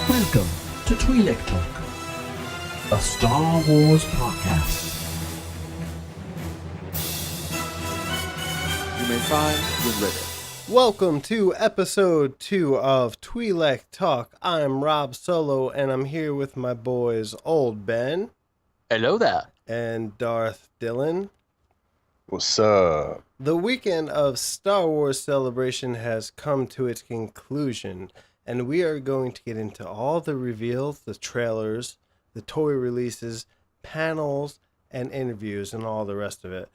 Welcome to Twi'lek Talk, a Star Wars podcast. You may find when ready. Welcome to episode 2 of Twi'lek Talk. I'm Rob Solo, and I'm here with my boys, Old Ben. Hello there. And Darth Dillon. What's up? The weekend of Star Wars Celebration has come to its conclusion, and we are going to get into all the reveals, the trailers, the toy releases, panels, and interviews, and all the rest of it.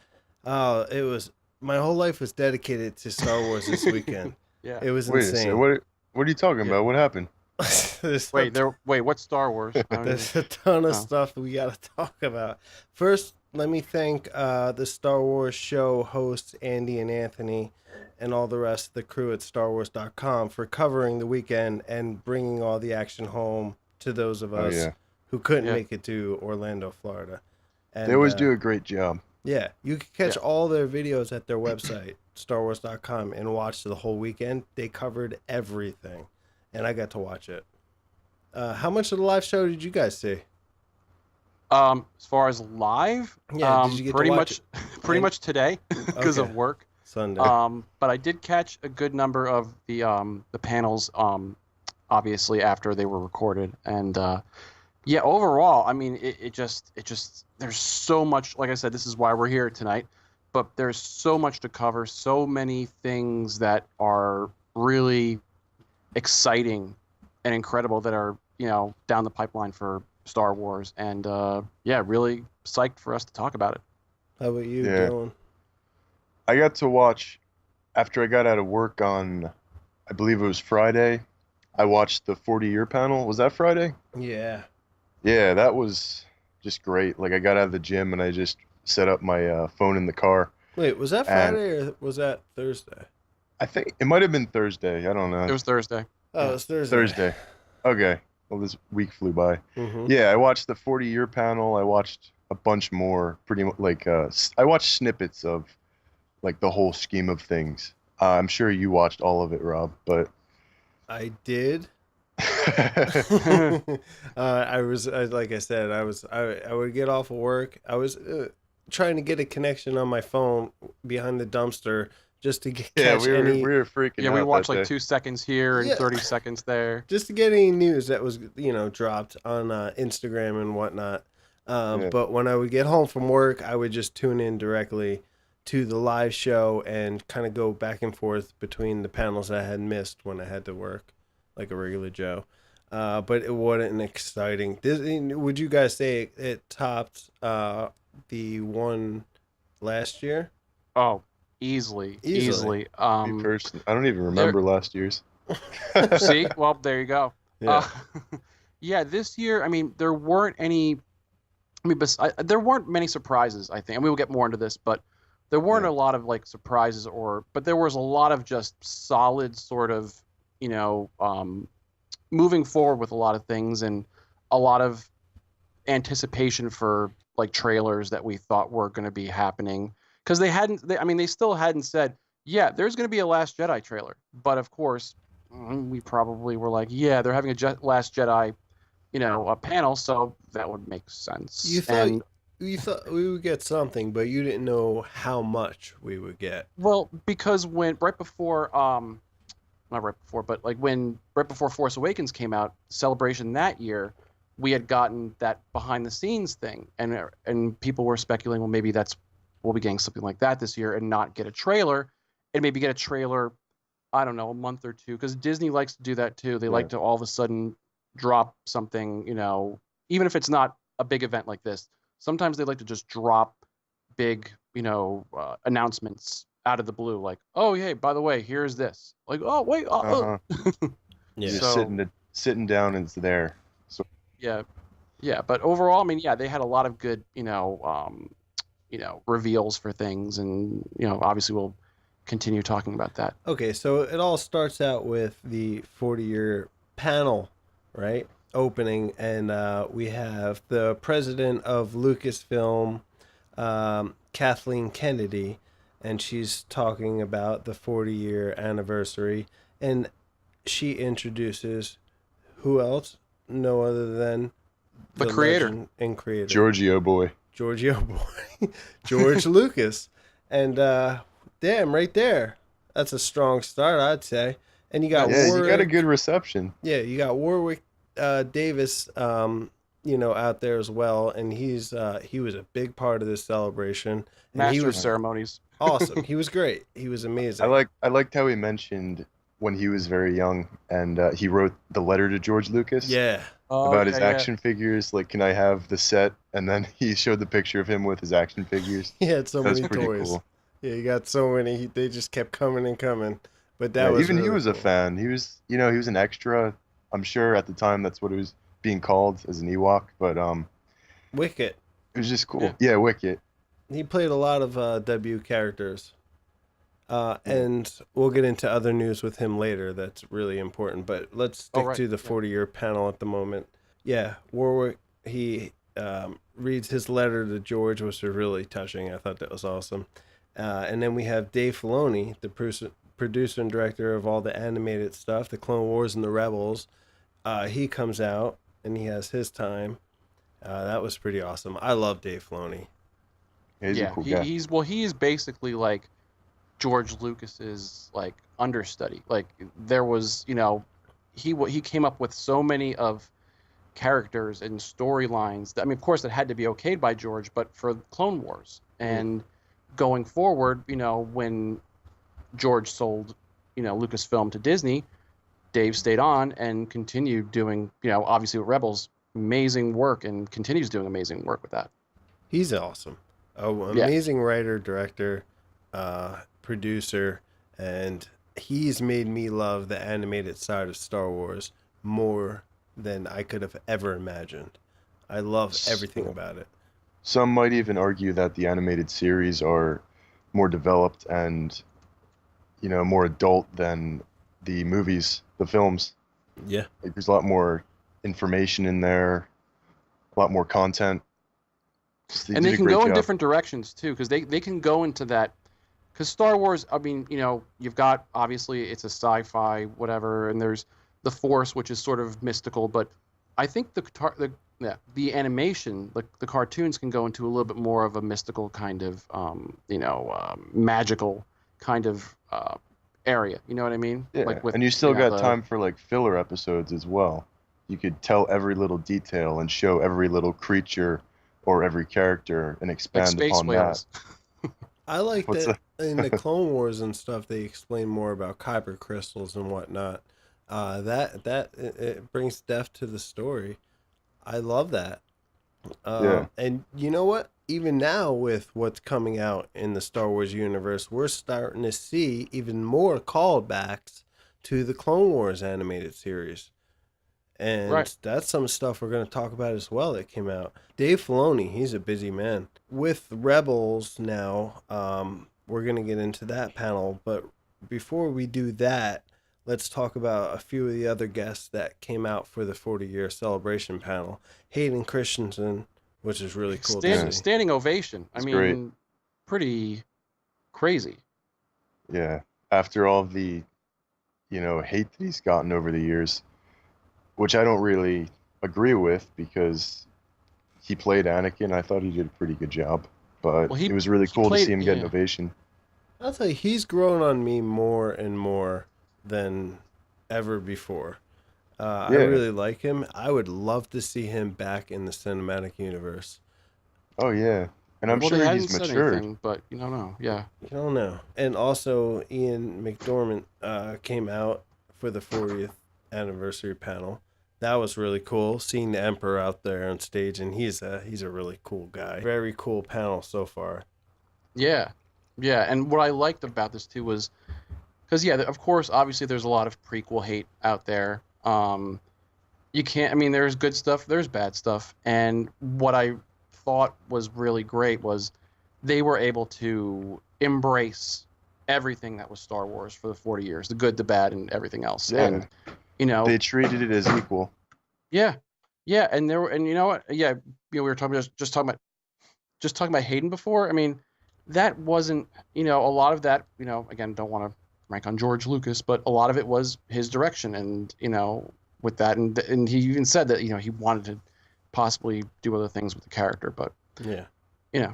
My whole life was dedicated to Star Wars this weekend. Yeah. It was Wait a insane. second. What are you talking about? What happened? What's Star Wars? There's a ton of stuff we got to talk about. First, let me thank the Star Wars show hosts Andy and Anthony and all the rest of the crew at StarWars.com for covering the weekend and bringing all the action home to those of us who couldn't make it to Orlando, Florida. And, They always do a great job. Yeah, you can catch all their videos at their website, StarWars.com, and watch the whole weekend. They covered everything, and I got to watch it. How much of the live show did you guys see? As far as live, did you get pretty to watch much today because of work. Sunday. But I did catch a good number of the panels, obviously after they were recorded, and overall, I mean, it just there's so much. Like I said, this is why we're here tonight. But there's so much to cover, so many things that are really exciting and incredible that are down the pipeline for Star Wars, and really psyched for us to talk about it. How about you, Dylan? I got to watch after I got out of work on, I believe it was Friday. I watched the 40-year panel. Was that Friday? Yeah. Yeah, that was just great. Like, I got out of the gym and I just set up my phone in the car. Wait, was that Friday or was that Thursday? I think it might have been Thursday. I don't know. It was Thursday. Oh, it was Thursday. Thursday. Okay. Well, this week flew by. Mm-hmm. Yeah, I watched the 40-year panel. I watched a bunch more. Pretty much like I watched snippets of like the whole scheme of things. I'm sure you watched all of it, Rob, but I did. I would get off of work. I was trying to get a connection on my phone behind the dumpster just to catch we any. were freaking out. Yeah, we watched like day. 2 seconds here and 30 seconds there. Just to get any news that was dropped on Instagram and whatnot. But when I would get home from work, I would just tune in directly to the live show and kind of go back and forth between the panels I had missed when I had to work like a regular Joe. But it wasn't exciting. Would you guys say it topped the one last year? Oh, easily. Me personally, I don't even remember last year's. See? Well, there you go. Yeah. This year, I mean, there weren't any. There weren't many surprises, I think. And we will get more into this, but there weren't a lot of like surprises but there was a lot of just solid sort of, moving forward with a lot of things and a lot of anticipation for like trailers that we thought were going to be happening. Because they still hadn't said, there's going to be a Last Jedi trailer. But of course, we probably were like, they're having a Last Jedi, a panel, so that would make sense. You thought we would get something, but you didn't know how much we would get. Well, because right before Force Awakens came out, Celebration that year, we had gotten that behind the scenes thing, and people were speculating, well, maybe we'll be getting something like that this year and not get a trailer, and maybe get a trailer, I don't know, a month or two, because Disney likes to do that too. They like to all of a sudden drop something, even if it's not a big event like this. Sometimes they like to just drop big, announcements out of the blue, like, oh, hey, by the way, here's this. Like, oh, wait, Yeah. Just sitting down and it's there. So yeah. But overall, I mean, they had a lot of good, reveals for things, and obviously we'll continue talking about that. Okay, so it all starts out with the 40-year panel, right? Opening, and we have the president of Lucasfilm, Kathleen Kennedy, and she's talking about the 40-year anniversary, and she introduces who else? No other than The creator. legend and creator. Giorgio boy. Giorgio boy. George Lucas. And damn, right there. That's a strong start, I'd say. And you got Yeah, Warwick. you got a good reception. Yeah, you got Warwick Davis, out there as well, and he was a big part of this celebration. And he Master of was ceremonies. awesome. He was great. He was amazing. I liked how he mentioned when he was very young and he wrote the letter to George Lucas. Yeah. About his action figures, like, can I have the set? And then he showed the picture of him with his action figures. He had so That's many pretty toys. cool. Yeah, he got so many. They just kept coming and coming. But that Yeah, was even he really was a cool. fan. He was, he was an extra. I'm sure at the time that's what it was being called, as an Ewok. But Wicket. it was just cool. Yeah, Wicket. He played a lot of W characters. And we'll get into other news with him later that's really important. But let's stick to the 40-year panel at the moment. Yeah, Warwick, he reads his letter to George, which was really touching. I thought that was awesome. And then we have Dave Filoni, the producer and director of all the animated stuff, the Clone Wars and the Rebels. He comes out, and he has his time. That was pretty awesome. I love Dave Filoni. Yeah, he's a cool guy. He's basically like George Lucas's like understudy. Like there was, he came up with so many of characters and storylines that, I mean, of course, that had to be okayed by George, but for Clone Wars and going forward, when George sold, Lucasfilm to Disney, Dave stayed on and continued doing, obviously with Rebels, amazing work, and continues doing amazing work with that. He's awesome. Amazing writer, director, producer, and he's made me love the animated side of Star Wars more than I could have ever imagined. I love everything about it. Some might even argue that the animated series are more developed and, more adult than the movies, the films. Yeah. Like, there's a lot more information in there, a lot more content. And they can go in different directions too, because they can go into that. Because Star Wars, I mean, you've got, obviously it's a sci-fi whatever, and there's the Force, which is sort of mystical, but I think the animation, like the cartoons, can go into a little bit more of a mystical kind of, magical kind of area. You know what I mean? Yeah, like and you still got time for like filler episodes as well. You could tell every little detail and show every little creature or every character and expand like upon that. I like that in the Clone Wars and stuff, they explain more about kyber crystals and whatnot. It brings depth to the story. I love that. And you know what? Even now, with what's coming out in the Star Wars universe, we're starting to see even more callbacks to the Clone Wars animated series. And that's some stuff we're going to talk about as well that came out. Dave Filoni, he's a busy man. With Rebels now, we're going to get into that panel. But before we do that, let's talk about a few of the other guests that came out for the 40-year celebration panel. Hayden Christensen, which is really cool to see. Standing ovation. I mean, great. Pretty crazy. Yeah. After all the, hate that he's gotten over the years, which I don't really agree with because he played Anakin. I thought he did a pretty good job, but it was really cool to see him get an ovation. I'll tell you, he's grown on me more and more than ever before. I really like him. I would love to see him back in the cinematic universe. Oh, yeah. And I'm sure he's matured. Anything, but you don't know. Yeah. You don't know. And also, Ian McDormand came out for the 40th anniversary panel. That was really cool, seeing the Emperor out there on stage, and he's a really cool guy. Very cool panel so far. Yeah. Yeah, and what I liked about this too was, because of course, obviously there's a lot of prequel hate out there. You can't, I mean, there's good stuff, there's bad stuff, and what I thought was really great was they were able to embrace everything that was Star Wars for the 40 years, the good, the bad, and everything else. Yeah. And they treated it as equal. Yeah, and there were, and you know what? Yeah, we were talking just talking about Hayden before. I mean, that wasn't, a lot of that, again, don't want to rank on George Lucas, but a lot of it was his direction and with that, and he even said that he wanted to possibly do other things with the character, but Yeah. yeah.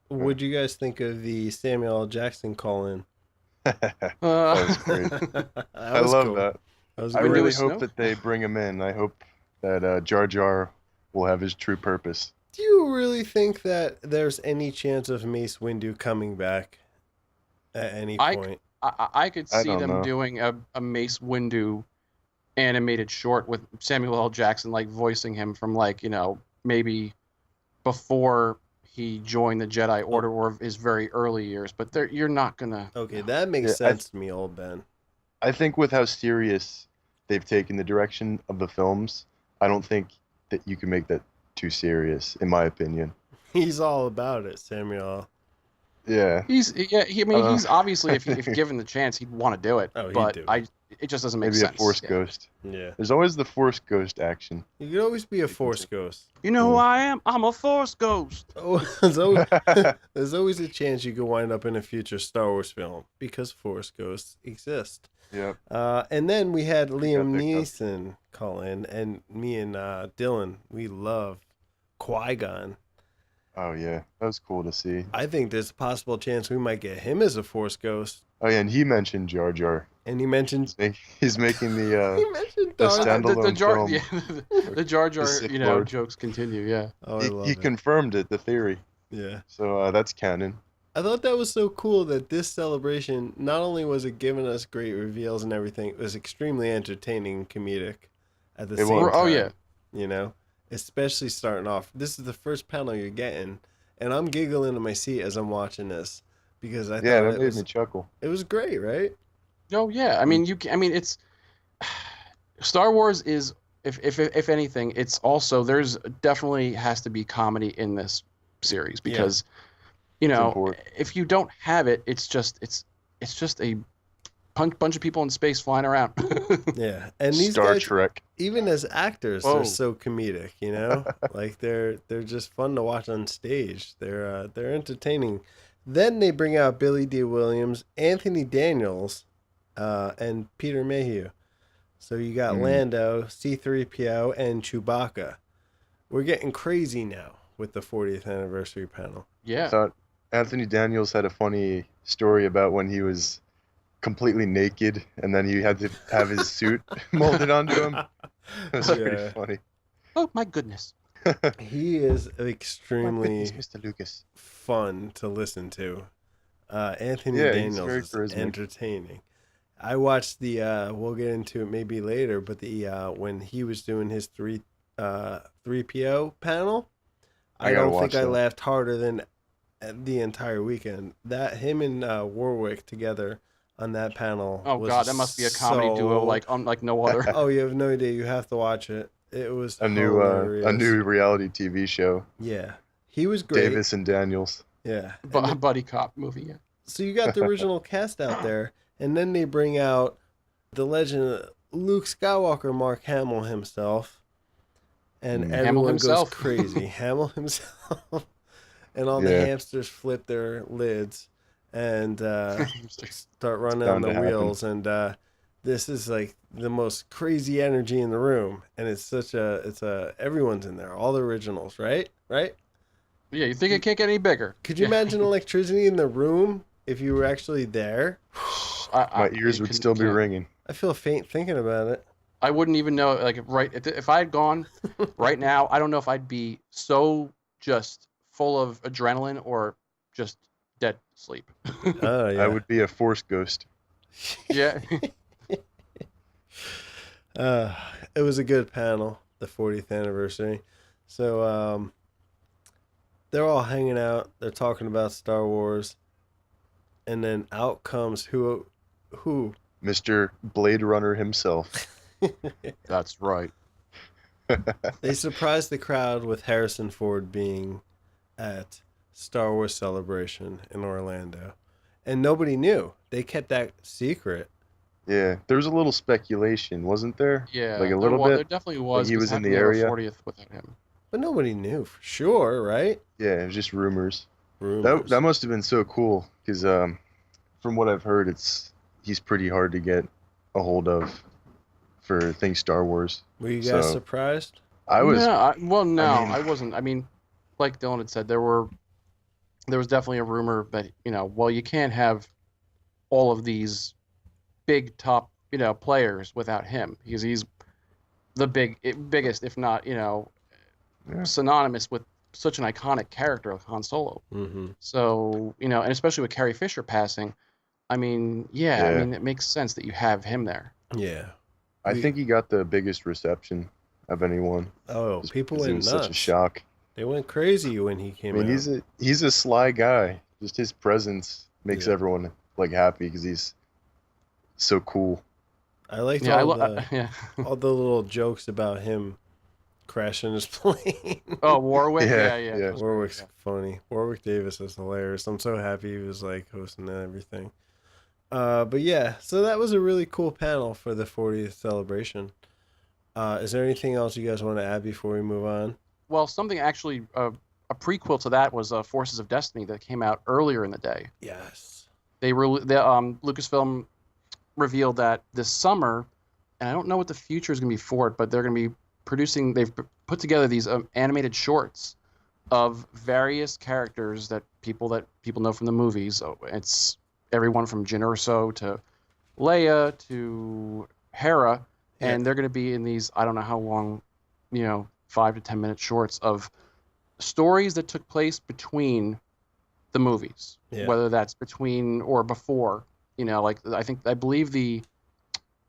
What'd you guys think of the Samuel L. Jackson call-in? That was great. I love that. That was I great. really Snoke? hope that they bring him in. I hope that Jar Jar will have his true purpose. Do you really think that there's any chance of Mace Windu coming back at any point? I could I see don't them know. doing a Mace Windu animated short with Samuel L. Jackson like voicing him from maybe before he joined the Jedi Order or his very early years. But you're not gonna. Okay, that makes Yeah, sense to me, old Ben. I think with how serious they've taken the direction of the films, I don't think that you can make that too serious, in my opinion. He's all about it, Samuel. Yeah. He's obviously if given the chance he'd want to do it. Oh, he'd but do it. it just doesn't make Maybe sense. a Force Yeah. ghost. Yeah. There's always the Force ghost action. You could always be a Force ghost. You know who I am? I'm a Force ghost. Oh, there's always a chance you could wind up in a future Star Wars film because Force ghosts exist. Yep. And then we had Liam that Neeson call in, and me and Dylan, we love Qui-Gon. Oh, yeah. That was cool to see. I think there's a possible chance we might get him as a Force ghost. Oh, yeah, and he mentioned Jar Jar. And he mentioned He's making he the mentioned the Darth. standalone the Jar, film. yeah, the Jar Jar, Sith Lord. jokes continue. Yeah. Oh, I love he it. confirmed it, the theory. Yeah. So that's canon. I thought that was so cool that this celebration, not only was it giving us great reveals and everything, it was extremely entertaining and comedic at the It same was. time. Oh yeah. You know, especially starting off. This is the first panel you're getting, and I'm giggling in my seat as I'm watching this because I Yeah, thought that made me chuckle. it was great, right? Oh yeah. I mean, it's Star Wars is if anything, it's also there's definitely has to be comedy in this series because important. if you don't have it, it's just a bunch of people in space flying around. Yeah, and these Star guys, Trek. even as actors, Whoa. they're so comedic. You know, like they're just fun to watch on stage. They're entertaining. Then they bring out Billy D. Williams, Anthony Daniels, and Peter Mayhew. So you got Lando, C-3PO, and Chewbacca. We're getting crazy now with the 40th anniversary panel. I Yeah. thought Anthony Daniels had a funny story about when he was completely naked and then he had to have his suit molded onto him. It was pretty funny. Oh my goodness. He is My extremely goodness, Mr. Lucas. fun to listen to. Anthony Yeah, he's Daniels very is charismatic. entertaining. I watched the we'll get into it maybe later, but the when he was doing his 3PO panel, I I gotta don't think watch I that. laughed harder than the entire weekend. That him and Warwick together on that panel. Oh was god, that must be a comedy so- duo like no other. Oh, you have no idea. You have to watch it. It was A hilarious. new reality TV show. Yeah, he was great. Davis and Daniels. Yeah, and Buddy cop movie. Yeah. so you got the original cast out there, and then they bring out the legend of Luke Skywalker, Mark Hamill himself, and Hamill everyone himself. goes crazy. Hamill himself, and all the Yeah. hamsters flip their lids and start running on bound the to happen. wheels, and this is like the most crazy energy in the room, and it's everyone's in there, all the originals, right? Yeah, you think it can't get any bigger? Could you imagine electricity in the room if you were actually there? My ears would still be ringing. I feel faint thinking about it. I wouldn't even know. Like if I had gone right now, I don't know if I'd be so just full of adrenaline or just dead sleep. Oh yeah. I would be a Force ghost. Yeah. It was a good panel, the 40th anniversary. So they're all hanging out. They're talking about Star Wars, and then out comes who? Mr. Blade Runner himself. That's right. They surprised the crowd with Harrison Ford being at Star Wars Celebration in Orlando, and nobody knew. They kept that secret. Yeah, there was a little speculation, wasn't there? Yeah. Like a there little There bit. definitely was. he 'cause was how in can the they have a area. 40th without him. But nobody knew for sure, right? Yeah, it was just rumors. Rumors. That must have been so cool because from what I've heard, he's pretty hard to get a hold of for things Star Wars. Were you guys So, surprised? I was. No, I mean- I wasn't. I mean, like Dylan had said, there was definitely a rumor that, well, you can't have all of these big top, players without him, because he's the biggest, if not, Yeah. synonymous with such an iconic character like Han Solo. Mm-hmm. So, and especially with Carrie Fisher passing, I mean, Yeah. it makes sense that you have him there. Yeah. I think he got the biggest reception of anyone. Oh, just people because it went was nuts. such a shock. They went crazy when he came I mean, out. he's a sly guy. Just his presence makes Yeah. everyone like happy because he's so cool. I liked Yeah, all yeah. the little jokes about him crashing his plane. Oh, Warwick. Yeah, Yeah. yeah. Warwick's funny. Warwick Davis is hilarious. I'm so happy he was like hosting and everything. But yeah, so that was a really cool panel for the 40th celebration. Is there anything else you guys want to add before we move on? Well, something actually, a prequel to that was Forces of Destiny that came out earlier in the day. Yes. Lucasfilm revealed that this summer, and I don't know what the future is going to be for it, but they're going to be producing. They've put together these animated shorts of various characters that people know from the movies. So it's everyone from Jyn Erso to Leia to Hera, and they're going to be in these, I don't know how long, 5 to 10 minute shorts of stories that took place between the movies, whether that's between or before. I believe the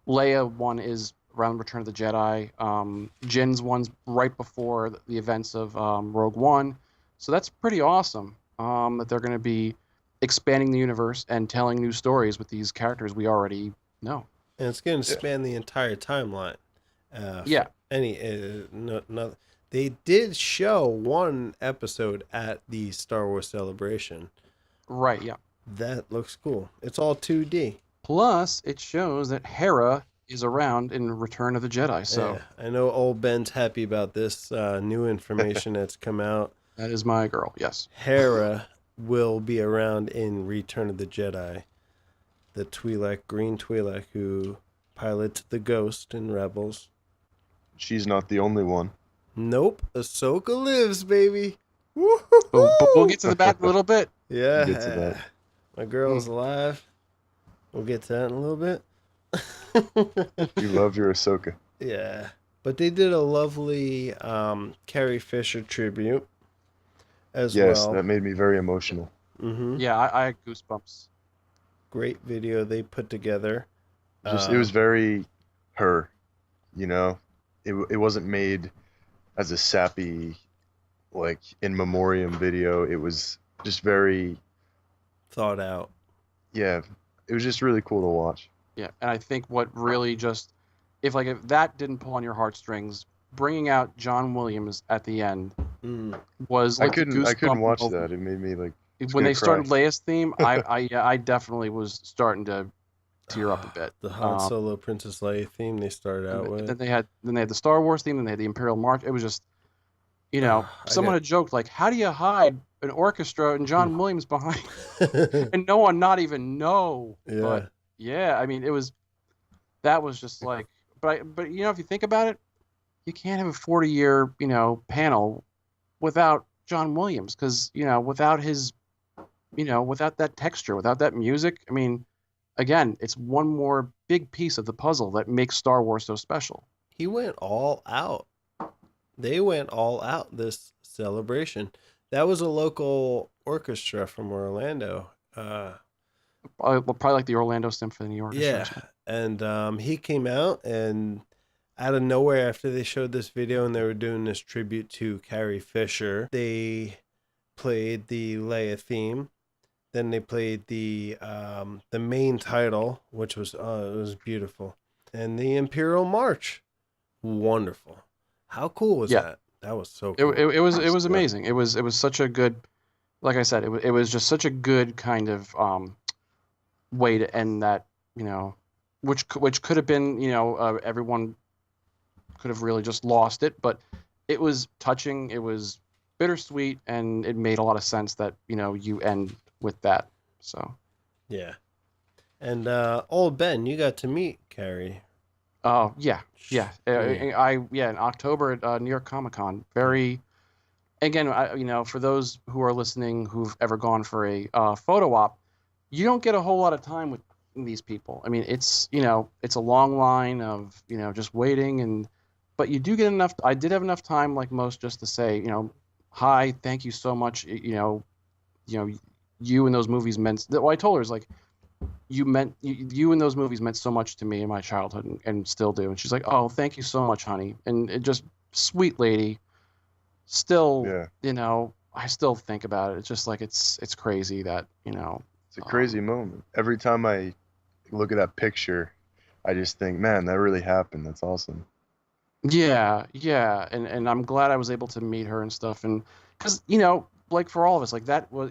Leia one is around Return of the Jedi. Jin's one's right before the events of Rogue One. So that's pretty awesome that they're going to be expanding the universe and telling new stories with these characters we already know. And it's going to span the entire timeline. Yeah. They did show one episode at the Star Wars Celebration. Right, yeah. That looks cool. It's all 2D. Plus, it shows that Hera is around in Return of the Jedi. So I know old Ben's happy about this new information that's come out. that is my girl, yes. Hera will be around in Return of the Jedi. The Twi'lek, green Twi'lek, who pilots the Ghost in Rebels. She's not the only one. Nope, Ahsoka lives, baby. But we'll get to the back a little bit. Yeah, We'll get to that. my girl's alive. We'll get to that in a little bit. You love your Ahsoka. Yeah, but they did a lovely Carrie Fisher tribute as well. Yes, that made me very emotional. Mm-hmm. Yeah, I had goosebumps. Great video they put together. It was very her, It wasn't made as a sappy, like, in memoriam video. It was just very thought out. Yeah, it was just really cool to watch. Yeah, and I think what really just, if that didn't pull on your heartstrings, bringing out John Williams at the end was I like couldn't watch that. It made me like when they started Leia's theme. I definitely was starting to tear up a bit. The Han Solo Princess Leia theme they started out with. Then they had the Star Wars theme. Then they had the Imperial March. It was just, someone had joked like, "How do you hide an orchestra and John Williams behind, and no one not even know?" Yeah. But yeah, I mean, that was just like, but if you think about it, you can't have a 40-year panel without John Williams, because without his, without that texture, without that music. I mean, again, it's one more big piece of the puzzle that makes Star Wars so special. He went all out. They went all out this celebration. That was a local orchestra from Orlando. Probably like the Orlando Symphony Orchestra. Yeah, and he came out, and out of nowhere, after they showed this video and they were doing this tribute to Carrie Fisher, they played the Leia theme. Then they played the main title, which was it was beautiful, and the Imperial March, wonderful. How cool was that? That was so cool. It was amazing. It was such a good, like I said, it was just such a good kind of way to end that, which could have been, everyone could have really just lost it, but it was touching. It was bittersweet, and it made a lot of sense that you end with that. So yeah. And old Ben, you got to meet Carrie. Oh yeah, yeah. In October at New York Comic Con. Very. Again, for those who are listening who've ever gone for a photo op, you don't get a whole lot of time with these people. I mean, it's it's a long line of just waiting, but you do get enough. I did have enough time, like most, just to say hi, thank you so much. You in those movies meant. Well, I told her, it's like, you in those movies meant so much to me in my childhood, and still do. And she's like, oh, thank you so much, honey. And it just, sweet lady. Still, Yeah. I still think about it. It's just like it's crazy that It's a crazy moment. Every time I look at that picture, I just think, man, that really happened. That's awesome. yeah, and I'm glad I was able to meet her and stuff, and because like for all of us, like that was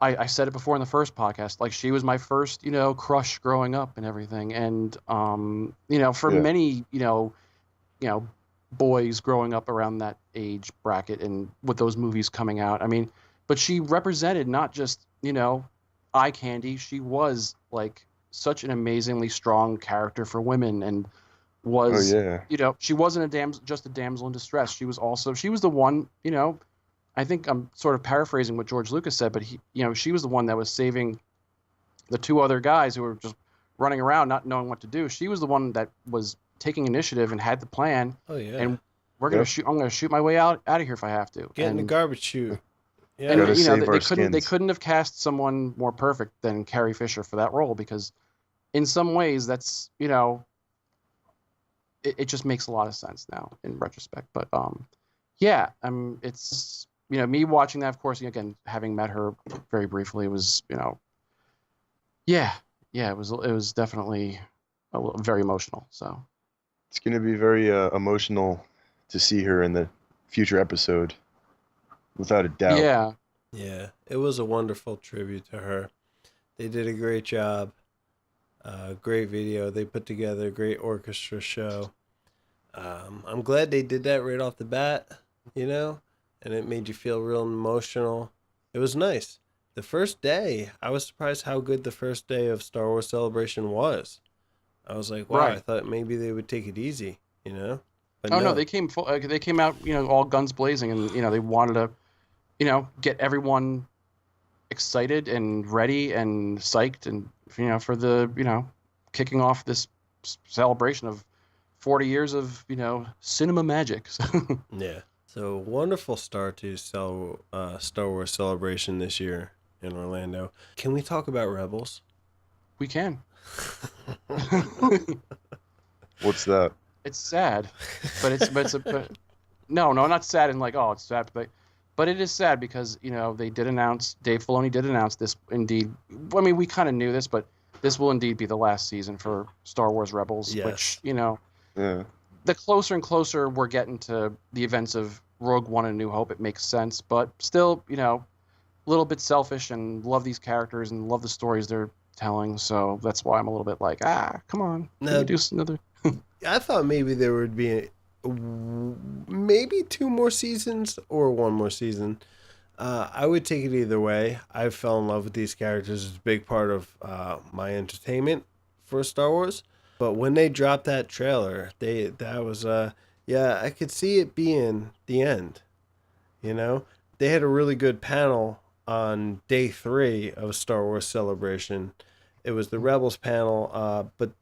I said it before in the first podcast, like she was my first crush growing up and everything, and for Yeah. many boys growing up around that age bracket and with those movies coming out. I mean, but she represented not just, eye candy. She was like such an amazingly strong character for women, and was, Oh yeah. she wasn't just a damsel in distress. She was the one, I think I'm sort of paraphrasing what George Lucas said, but she was the one that was saving the two other guys who were just running around not knowing what to do. She was the one that was taking initiative and had the plan. Oh yeah. And we're gonna shoot. I'm gonna shoot my way out of here if I have to. Get in the garbage chute. Yeah. And Gotta save they our couldn't skins. have cast someone more perfect than Carrie Fisher for that role, because in some ways that's it just makes a lot of sense now in retrospect. But yeah, it's me watching that, of course, again, having met her very briefly, it was yeah, it was definitely very emotional. So It's going to be very emotional to see her in the future episode, without a doubt. yeah. Yeah, it was a wonderful tribute to her. They did a great job. Great video. They put together a great orchestra show. I'm glad they did that right off the bat, and it made you feel real emotional. It was nice. The first day, I was surprised how good the first day of Star Wars Celebration was. I was like, wow, Right. I thought maybe they would take it easy, But Oh no, they came they came out, all guns blazing, and they wanted to, get everyone excited and ready and psyched, and for the kicking off this celebration of 40 years of cinema magic. Yeah. So wonderful start to Star Wars Celebration this year in Orlando. Can we talk about Rebels? We can. What's that? It's sad, but no, not sad and like, oh, it's sad, but it is sad because they did announce, Dave Filoni did announce this indeed. I mean, we kind of knew this, but this will indeed be the last season for Star Wars Rebels, Yes. which Yeah. the closer and closer we're getting to the events of Rogue One and New Hope, it makes sense, but still, a little bit selfish, and love these characters and love the stories they're telling. So that's why I'm a little bit like, come on, can we do another? I thought maybe there would be maybe 2 more seasons or 1 more season. I would take it either way. I fell in love with these characters. It's a big part of my entertainment for Star Wars. But when they dropped that trailer, that was I could see it being the end. They had a really good panel on day 3 of Star Wars Celebration. It was the Rebels panel, but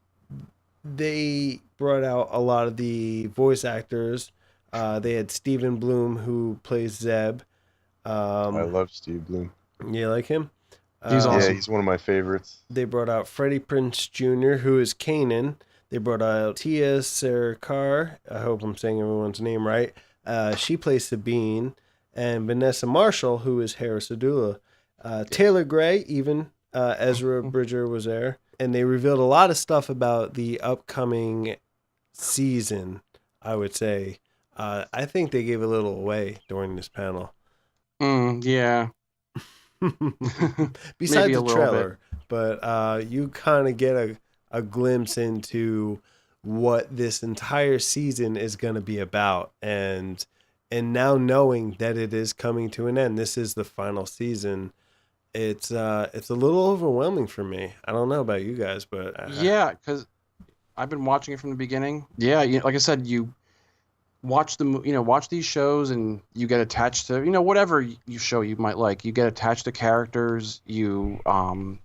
they brought out a lot of the voice actors. They had Stephen Bloom, who plays Zeb. I love Steve Bloom. You like him? He's awesome. Yeah, he's one of my favorites. They brought out Freddie Prinze Jr., who is Kanan. They brought out Tia Sarkar. I hope I'm saying everyone's name right. She plays Sabine. And Vanessa Marshall, who is Hera Syndulla. Taylor Gray, even Ezra Bridger was there. And they revealed a lot of stuff about the upcoming season, I would say. I think they gave a little away during this panel. Yeah. Besides Maybe a the little trailer, but you kind of get a glimpse into what this entire season is going to be about, and now knowing that it is coming to an end, this is the final season. It's a little overwhelming for me. I don't know about you guys, but Yeah, because I've been watching it from the beginning. Yeah, like I said, you watch watch these shows, and you get attached to whatever show you might like. You get attached to characters. You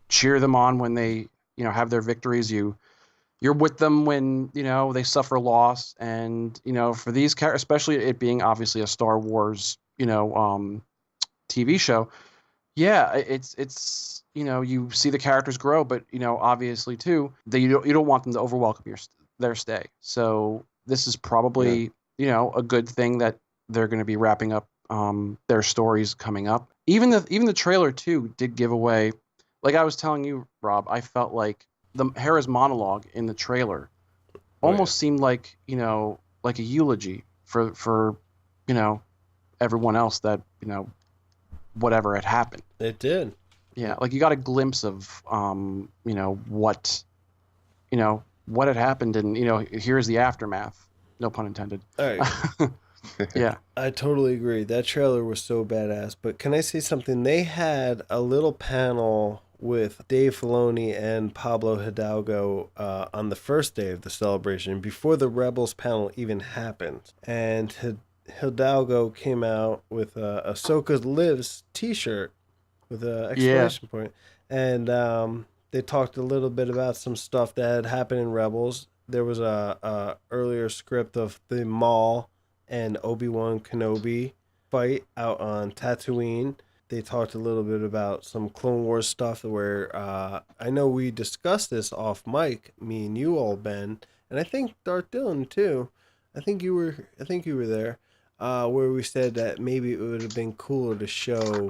cheer them on when they have their victories. You're with them when they suffer loss, and for these characters, especially it being obviously a Star Wars TV show. Yeah, it's you see the characters grow, but obviously too that you don't want them to overwhelm their stay. So this is probably a good thing that they're going to be wrapping up their stories coming up. Even the trailer too did give away, like I was telling you, Rob. I felt like the Hera's monologue in the trailer almost seemed like like a eulogy for everyone else that whatever had happened. It did. Yeah, like you got a glimpse of what had happened, and here's the aftermath. No pun intended. All right. Yeah. I totally agree. That trailer was so badass. But can I say something? They had a little panel with Dave Filoni and Pablo Hidalgo on the first day of the celebration, before the Rebels panel even happened. And Hidalgo came out with a Ahsoka Lives t-shirt with an exclamation point. And they talked a little bit about some stuff that had happened in Rebels. There was a earlier script of the Maul and Obi-Wan Kenobi fight out on Tatooine. They talked a little bit about some Clone Wars stuff where I know we discussed this off mic, me and you all, Ben, and I think Darth Dillon too. I think you were there, where we said that maybe it would have been cooler to show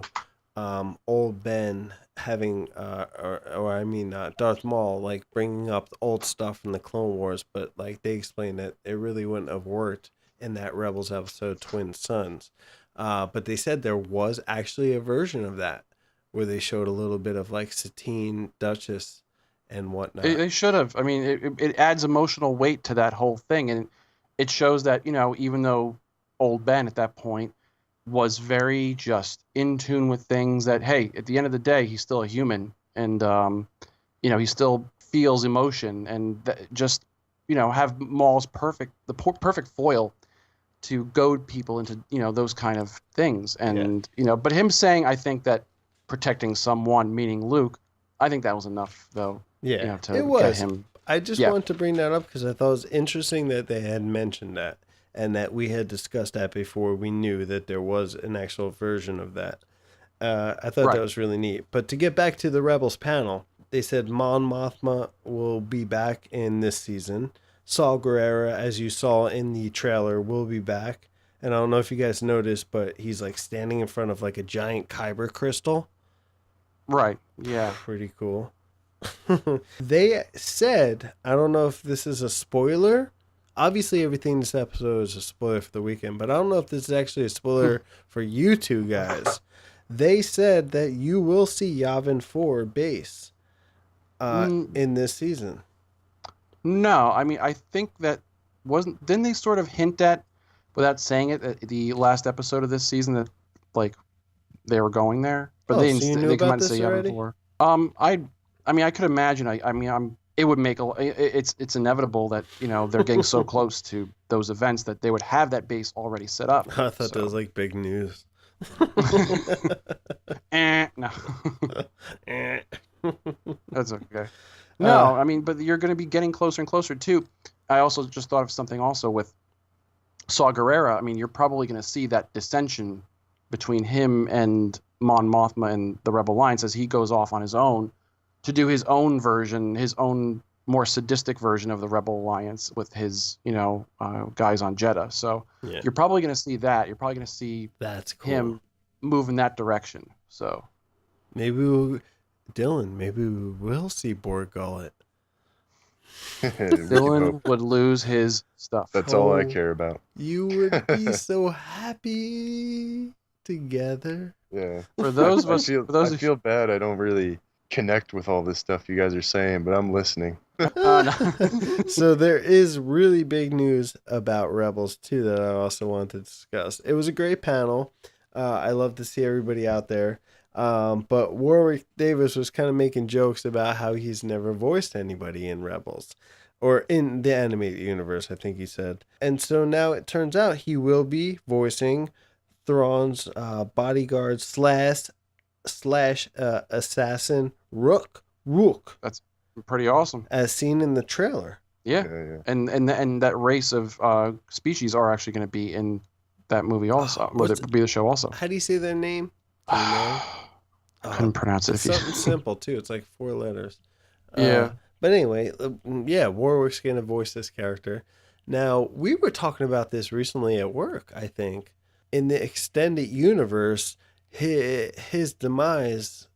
old Ben having Darth Maul like bringing up the old stuff from the Clone Wars, but like they explained that it really wouldn't have worked in that Rebels episode Twin Suns. But they said there was actually a version of that where they showed a little bit of like Satine, Duchess, and whatnot. They should have. I mean, it adds emotional weight to that whole thing, and it shows that even though old Ben at that point was very just in tune with things, that hey, at the end of the day, he's still a human, and he still feels emotion, and have Maul's perfect foil to goad people into those kind of things. And but him saying, I think that protecting someone, meaning Luke, I think that was enough though. Yeah, to it was. get him. I just wanted to bring that up because I thought it was interesting that they had mentioned that, and that we had discussed that before we knew that there was an actual version of that. I thought that was really neat. But to get back to the Rebels panel, they said Mon Mothma will be back in this season. Saw Gerrera, as you saw in the trailer, will be back. And I don't know if you guys noticed, but he's like standing in front of like a giant kyber crystal. Right. Yeah. Pretty cool. They said, I don't know if this is a spoiler. Obviously, everything in this episode is a spoiler for the weekend, but I don't know if this is actually a spoiler for you two guys. They said that you will see Yavin 4 base in this season. No, I mean, I think that didn't they sort of hint at, without saying it, at the last episode of this season that like they were going there, but they come out and say Yavin 4. I mean, I could imagine. It would make it's inevitable that they're getting so close to those events that they would have that base already set up. I thought that was like big news. No. That's okay. No, I mean, but you're going to be getting closer and closer too. I also just thought of something also with Saw Gerrera. I mean, you're probably going to see that dissension between him and Mon Mothma and the Rebel Alliance as he goes off on his own to do his own version, his own more sadistic version of the Rebel Alliance with his, guys on Jeddah. So you're probably going to see that. You're probably going to see him move in that direction. So maybe maybe we will see Borg Gullet. Dylan would lose his stuff. That's all I care about. You would be so happy together. Yeah. For those of us, I feel bad. I don't really connect with all this stuff you guys are saying, but I'm listening. So there is really big news about Rebels too that I also wanted to discuss. It was a great panel. I love to see everybody out there. But Warwick Davis was kind of making jokes about how he's never voiced anybody in Rebels. or in the animated universe, I think he said. And so now it turns out he will be voicing Thrawn's bodyguard slash assassin Rook, That's pretty awesome. as seen in the trailer. Yeah. Yeah. And that race of species are actually going to be in that movie also. Or what's- it be the show also. How do you say their name? Do you know? I couldn't pronounce it. It's If you... something simple too. It's like 4 letters. Yeah. But anyway, yeah, Warwick's gonna voice this character. Now we were talking about this recently at work. I think in the extended universe, his demise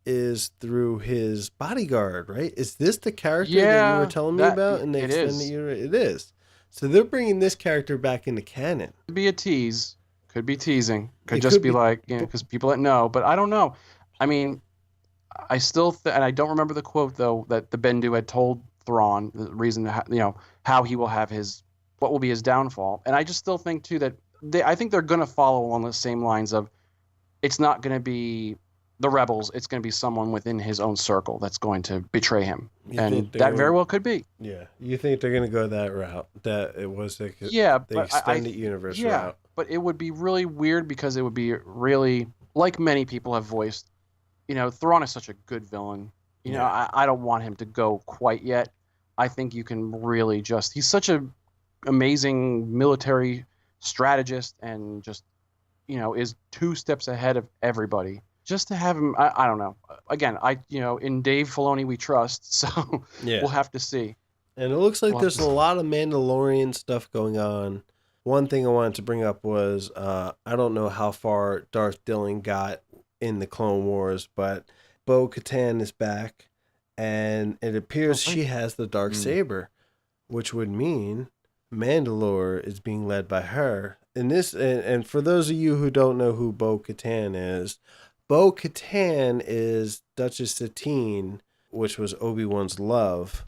is through his bodyguard, right? Is this the character that you Yeah, were telling me that- about in the it extended is. universe? It is. So they're bringing this character back into canon. Could be a tease. Could be teasing. Could It just could be be- like, because people that know. But I don't know. I mean, I still and I don't remember the quote though that the Bendu had told Thrawn the reason how he will have what will be his downfall. And I just still think too that I think they're going to follow along the same lines of it's not going to be the rebels. It's going to be someone within his own circle that's going to betray him, You and think they're that very gonna- well could be. Yeah, you think they're gonna go that route? That it was the Yeah, the but extended universe yeah, route. but it would be really weird because it would be really like many people have voiced. Thrawn is such a good villain. I don't want him to go quite yet. I think you can really he's such a amazing military strategist and just is 2 steps ahead of everybody. Just to have him, I don't know. Again, in Dave Filoni we trust, so Yeah. we'll have to see. And it looks like Well, there's a lot of Mandalorian stuff going on. One thing I wanted to bring up was I don't know how far Darth Dillon got in the Clone Wars, but Bo-Katan is back, and it appears Oh, she has the dark saber, which would mean Mandalore is being led by her. And for those of you who don't know who Bo-Katan is Duchess Satine, which was Obi-Wan's love.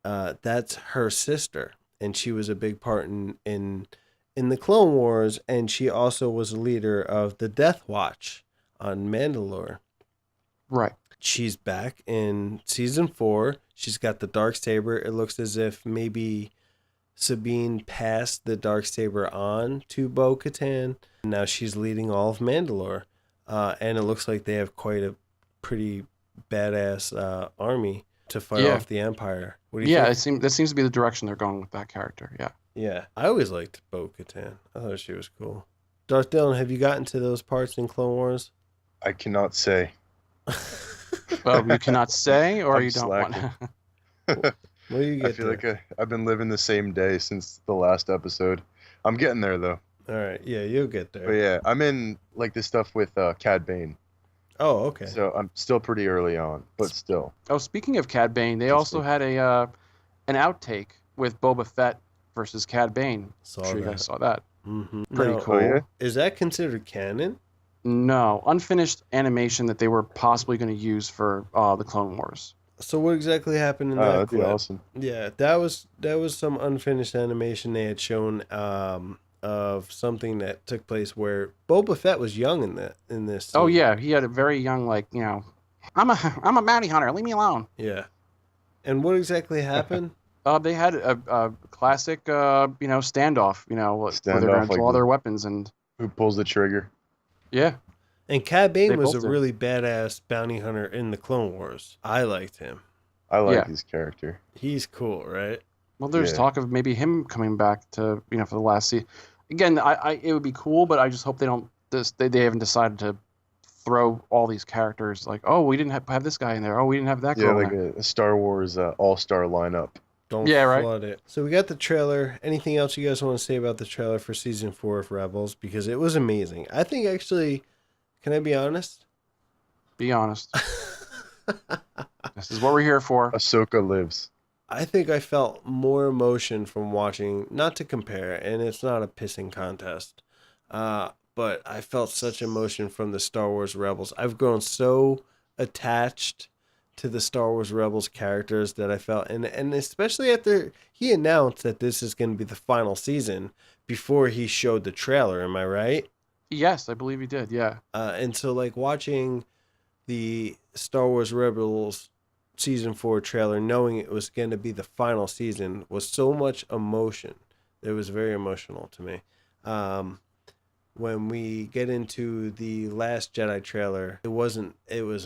That's her sister, and she was a big part in the Clone Wars, and she also was a leader of the Death Watch on Mandalore. Right. She's back in season 4. She's got the darksaber. It looks as if maybe Sabine passed the darksaber on to Bo-Katan. Now she's leading all of Mandalore, and it looks like they have quite a pretty badass army to fight off the Empire. What do you think? That seems to be the direction they're going with that character. Yeah. Yeah, I always liked Bo-Katan. I thought she was cool. Darth Dillon, have you gotten to those parts in Clone Wars? I cannot say. Well, you cannot say, or I'm you don't want. What do you get I feel to? like I've been living the same day since the last episode. I'm getting there though. All right, yeah, you'll get But there. yeah, I'm in like this stuff with Cad Bane. Oh, okay. So I'm still pretty early on, but still. Oh, speaking of Cad Bane, they also had an outtake with Boba Fett versus Cad Bane. Saw I'm sure you that. guys saw that. Mm-hmm. Pretty cool. yeah? Is that considered canon? No, unfinished animation that they were possibly going to use for the Clone Wars. So what exactly happened in that That'd be clip? awesome. Yeah, that was some unfinished animation they had shown of something that took place where Boba Fett was young in this. Oh scene. yeah, he had a very young, I'm a bounty hunter. Leave me alone. Yeah. And what exactly happened? They had a classic, standoff. Where they're going Standoff, to like draw the- their weapons and Who pulls the trigger? yeah. And Cad They Bane was a both did. really badass bounty hunter in the Clone Wars. I liked him. I like Yeah. his character. He's cool, right? Well, there's Yeah. talk of maybe him coming back to for the last season. Again, it would be cool, but I just hope they don't. They haven't decided to throw all these characters like, oh, we didn't have this guy in there. Oh, we didn't have that Yeah, girl. like in there. a Star Wars all-star lineup. Don't Yeah, right. flood it. So we got the trailer. Anything else you guys want to say about the trailer for season 4 of Rebels? Because it was amazing. I think actually, can I be honest? Be honest. This is what we're here for. Ahsoka lives. I think I felt more emotion from watching, not to compare, and it's not a pissing contest, but I felt such emotion from the Star Wars Rebels. I've grown so attached to the Star Wars Rebels characters that I felt, and especially after he announced that this is going to be the final season before he showed the trailer, am I right? Yes, I believe he did. Yeah. And so like watching the Star Wars Rebels season 4 trailer, knowing it was going to be the final season, was so much emotion. It was very emotional to me. When we get into the Last Jedi trailer, it was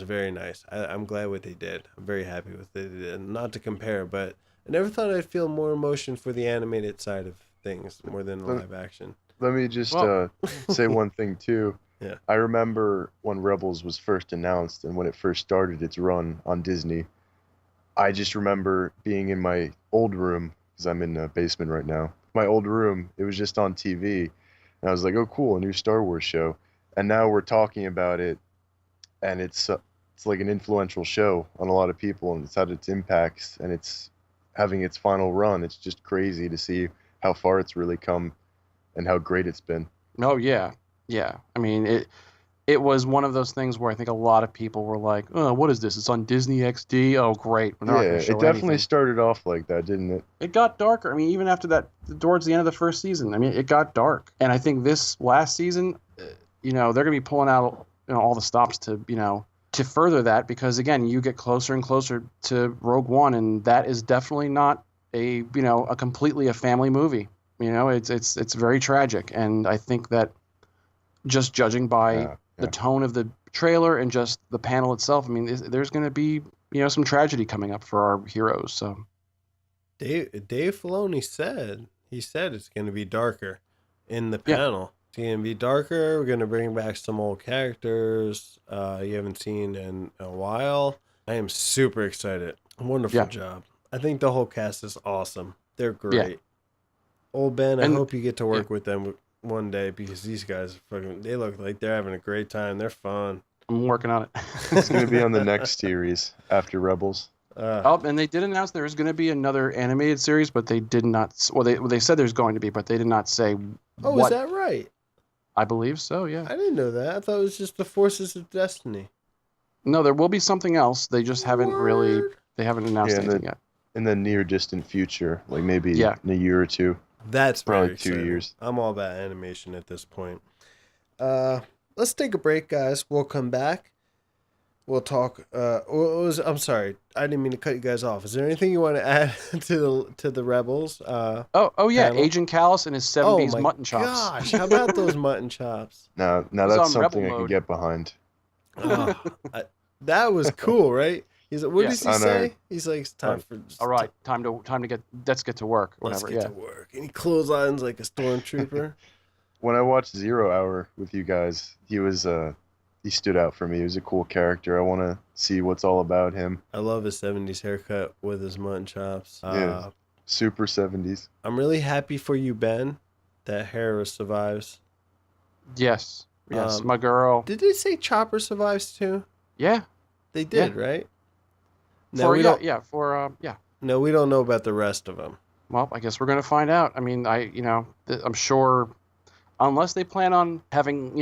very nice. I'm glad what they did. I'm very happy with what they did. Not to compare, but I never thought I'd feel more emotion for the animated side of things more than live action. Let me just say one thing too. Yeah. I remember when Rebels was first announced and when it first started its run on Disney. I just remember being in my old room, because I'm in a basement right now. My old room, it was just on TV. And I was like, oh, cool, a new Star Wars show. And now we're talking about it, and it's like an influential show on a lot of people, and it's had its impacts, and it's having its final run. It's just crazy to see how far it's really come and how great it's been. Oh, yeah. Yeah. I mean, it was one of those things where I think a lot of people were like, oh, what is this? It's on Disney XD? Oh, great. We're not Yeah, gonna show it definitely anything. started off like that, didn't it? It got darker. I mean, even after that, towards the end of the first season, I mean, it got dark. And I think this last season, they're going to be pulling out all the stops to, to further that, because, again, you get closer and closer to Rogue One, and that is definitely not a completely a family movie. It's very tragic. And I think that just judging by the tone of the trailer and just the panel itself, I mean, there's going to be, some tragedy coming up for our heroes. So Dave Filoni said it's going to be darker in the panel. It's going to be darker. We're going to bring back some old characters you haven't seen in a while. I am super excited. Wonderful job. I think the whole cast is awesome. They're great. Yeah. Old Ben, I hope you get to work with them one day, because these guys they look like they're having a great time. They're fun. I'm working on it. It's going to be on the next series after Rebels. And they did announce there is going to be another animated series, but they did not. Well, they said there's going to be, but they did not say. Oh, what. Is that right? I believe so. Yeah. I didn't know that. I thought it was just the Forces of Destiny. No, there will be something else. They just haven't really. They haven't announced anything yet. In the near distant future, like maybe in a year or two. That's probably exciting. 2 years. I'm all about animation at this point. Let's take a break, guys. We'll come back. We'll talk. I'm sorry, I didn't mean to cut you guys off. Is there anything you want to add to the Rebels? Yeah, panel? Agent Callus and his 70s mutton chops. Gosh, how about those mutton chops? Now on that's something Rebel I can mode. get behind. That was cool, right? He's like, what does he I know. say? He's like, it's time for. All right, time to get. Let's get to work. Let's Whatever. get to work. And he clotheslines like a stormtrooper. When I watched 0 Hour with you guys, he stood out for me. He was a cool character. I want to see what's all about him. I love his 70s haircut with his mutton chops. Yeah, super 70s. I'm really happy for you, Ben, that Hera survives. Yes, my girl. Did they say Chopper survives too? Yeah, They did, right? No, we don't know about the rest of them. Well, I guess we're gonna find out. I mean, I'm sure, unless they plan on having,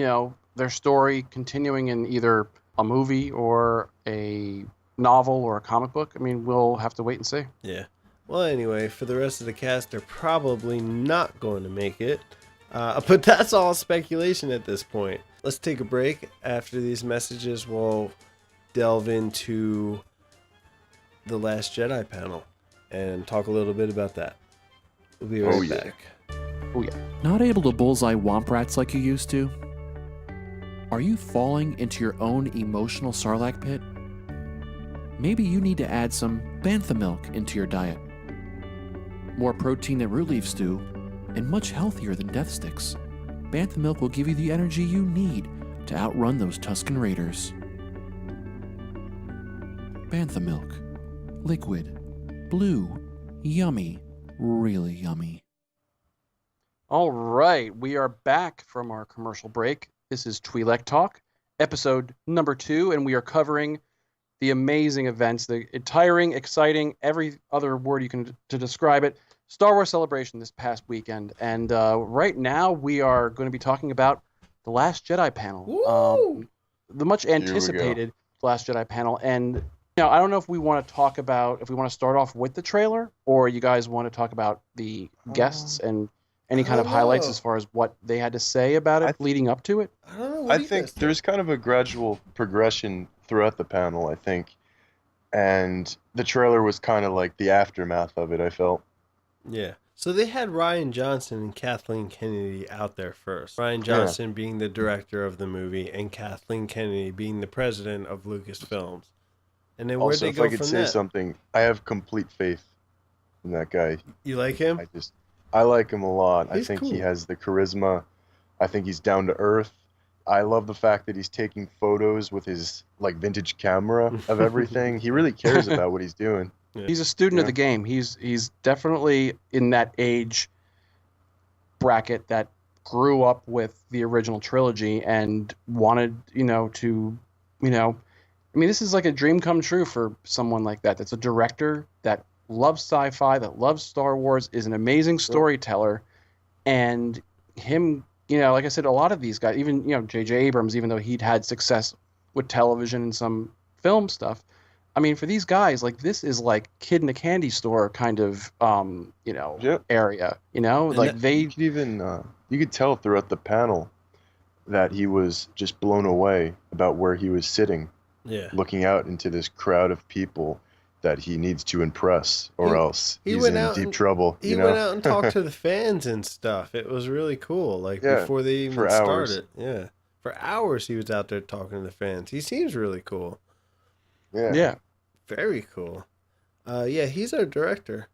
their story continuing in either a movie or a novel or a comic book. I mean, we'll have to wait and see. Yeah. Well, anyway, for the rest of the cast, they're probably not going to make it. But that's all speculation at this point. Let's take a break. After these messages, we'll delve into the Last Jedi panel and talk a little bit about that. We'll be right back. Oh, yeah. Not able to bullseye womp rats like you used to? Are you falling into your own emotional sarlacc pit? Maybe you need to add some bantha milk into your diet. More protein than root leaf stew, and much healthier than death sticks. Bantha milk will give you the energy you need to outrun those Tusken Raiders. Bantha milk. Liquid. Blue. Yummy. Really yummy. All right, we are back from our commercial break. This is Twi'lek Talk, episode number 2, and we are covering the amazing events, the tiring, exciting, every other word you can to describe it, Star Wars Celebration this past weekend. And right now we are going to be talking about the Last Jedi panel, the much anticipated Last Jedi panel. And I don't know if we want to talk about, if we want to start off with the trailer, or you guys want to talk about the guests and any kind of highlights as far as what they had to say about it leading up to it. I don't know. I think there's kind of a gradual progression throughout the panel. I think and the trailer was kind of like the aftermath of it, I felt. Yeah. So they had Ryan Johnson and Kathleen Kennedy out there first. Ryan Yeah. Johnson being the director of the movie and Kathleen Kennedy being the president of Lucasfilms. And then where'd Also, they if go I could from say that? something, I have complete faith in that guy. You like him? I like him a lot. He's I think cool. he has the charisma. I think he's down to earth. I love the fact that he's taking photos with his like vintage camera of everything. He really cares about what he's doing. Yeah. He's a student of Yeah. the game. He's definitely in that age bracket that grew up with the original trilogy and wanted, I mean, this is like a dream come true for someone like that. That's a director that loves sci-fi, that loves Star Wars, is an amazing storyteller, and him, like I said, a lot of these guys, even J.J. Abrams, even though he'd had success with television and some film stuff, I mean, for these guys, like this is like kid in a candy store kind of, Yep. area. And Like that- they, You could even you could tell throughout the panel that he was just blown away about where he was sitting, Yeah. looking out into this crowd of people that he needs to impress, or else he he's went in out deep and- trouble. He went out and talked to the fans and stuff. It was really cool. Like Yeah, before they even for hours. started. Yeah. For hours he was out there talking to the fans. He seems really cool. yeah. Very cool. Yeah, he's our director.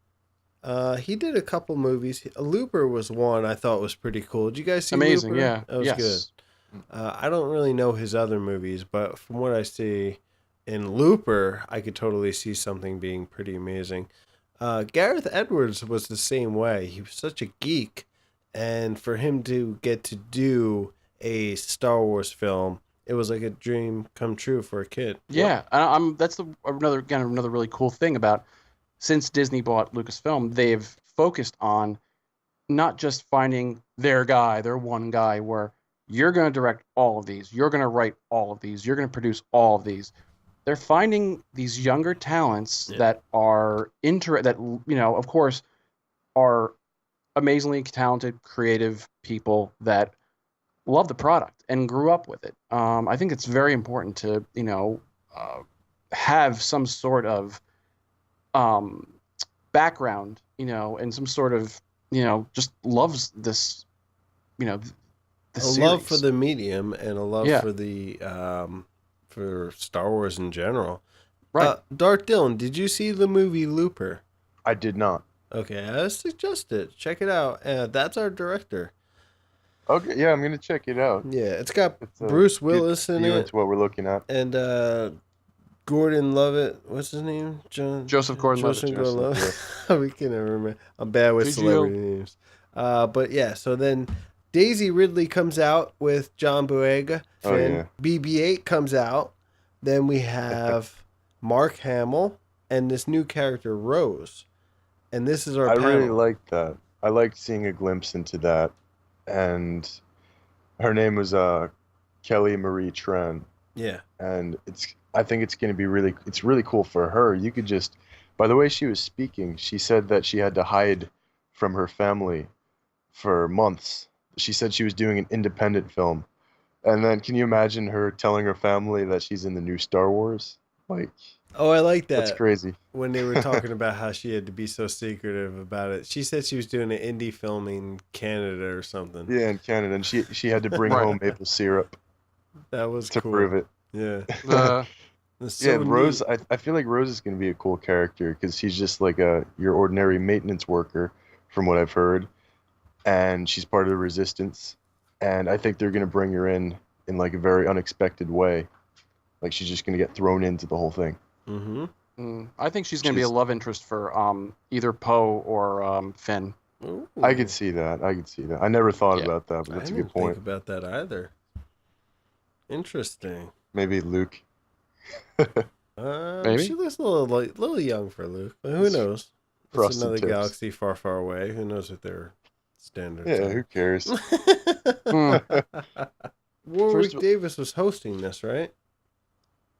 He did a couple movies. Looper was one I thought was pretty cool. Did you guys see Amazing, Looper? yeah. That was Yes. good. I don't really know his other movies, but from what I see in Looper, I could totally see something being pretty amazing. Gareth Edwards was the same way. He was such a geek, and for him to get to do a Star Wars film, it was like a dream come true for a kid. Yeah, that's another really cool thing about since Disney bought Lucasfilm, they've focused on not just finding their one guy where you're going to direct all of these, you're going to write all of these, you're going to produce all of these. They're finding these younger talents that are of course, are amazingly talented, creative people that love the product and grew up with it. I think it's very important to, have some sort of background, and some sort of, just loves this, the love for series. the medium and a love Yeah. for the for Star Wars in general. Right. Dark Dylan, did you see the movie Looper? I did not. Okay, I suggest it. Check it out. That's our director. Okay, yeah, I'm gonna check it out. Yeah, it's got It's, Bruce Willis in you it into what we're looking at. and Gordon Levitt. What's his name? Joseph Gordon-Levitt. Gordon-Levitt. We can never remember. I'm bad with Did celebrity names. But yeah, so then Daisy Ridley comes out with John Boyega. Oh, yeah. BB-8 comes out. Then we have Mark Hamill and this new character Rose. And this is our I panel. really liked that. I liked seeing a glimpse into that, and her name was Kelly Marie Tran, Yeah. and I think it's going to be really cool for her. You could just, by the way she was speaking, she said that she had to hide from her family for months. She said she was doing an independent film, and then can you imagine her telling her family that she's in the new Star Wars? Like, Oh, I like that. that's crazy. When they were talking about how she had to be so secretive about it. She said she was doing an indie film in Canada or something. Yeah, in Canada, and she had to bring Right. home maple syrup That was to cool. prove it. Yeah. Uh, It's so Yeah, Rose. neat. I feel like Rose is going to be a cool character because she's just like your ordinary maintenance worker, from what I've heard, and she's part of the Resistance, and I think they're going to bring her in like a very unexpected way, like she's just going to get thrown into the whole thing. Mm-hmm. I think she's going to be a love interest for either Poe or Finn. Ooh. I could see that. I never thought Yeah. about that, but I that's a didn't good point. think about that either. Interesting. Maybe Luke. Maybe. She looks a little young for Luke, but who knows? It's Frosted another Tips. galaxy far, far away. Who knows what their standards Yeah, are? who cares? Hmm. Warwick First of- Davis was hosting this, right?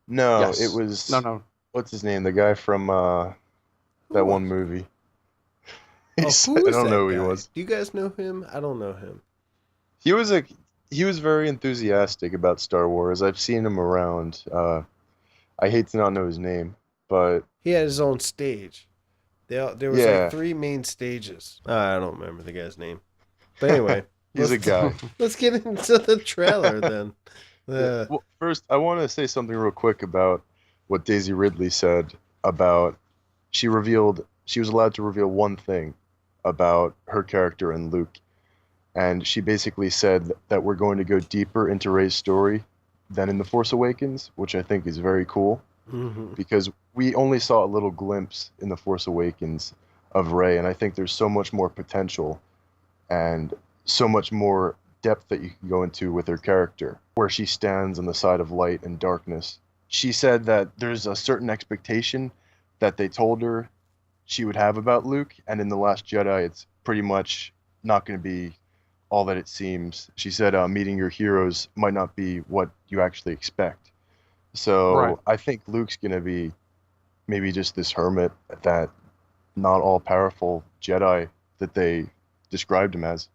No, Yes. it was No. What's his name? The guy from that one movie. Oh, who I was don't that know who he guy? was. Do you guys know him? I don't know him. He was very enthusiastic about Star Wars. I've seen him around. I hate to not know his name, But He had his own stage. There was yeah, like 3 main stages. I don't remember the guy's name. But anyway, he's a guy. let's get into the trailer then. Yeah. Well, first, I want to say something real quick about what Daisy Ridley said about she was allowed to reveal one thing about her character and Luke. And she basically said that we're going to go deeper into Rey's story than in The Force Awakens, which I think is very cool because we only saw a little glimpse in The Force Awakens of Rey, and I think there's so much more potential and so much more depth that you can go into with her character, where she stands on the side of light and darkness. She said that there's a certain expectation that they told her she would have about Luke, and in The Last Jedi, it's pretty much not going to be all that it seems. She said meeting your heroes might not be what you actually expect. So Right. I think Luke's going to be maybe just this hermit, that not all-powerful Jedi that they described him as.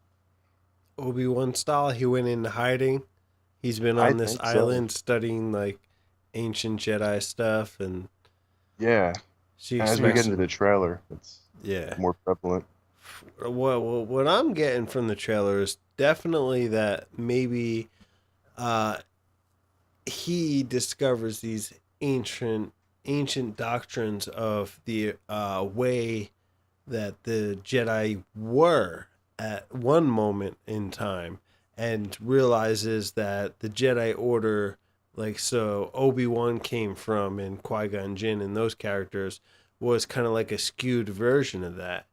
Obi-Wan style, he went into hiding. He's been I on this think so. island studying like ancient Jedi stuff, and Yeah, she as we get expects into the trailer, it's yeah. more prevalent. What I'm getting from the trailer is definitely that maybe he discovers these ancient doctrines of the way that the Jedi were at one moment in time, and realizes that the Jedi Order, like so Obi-Wan came from, and Qui-Gon Jinn and those characters, was kind of like a skewed version of that.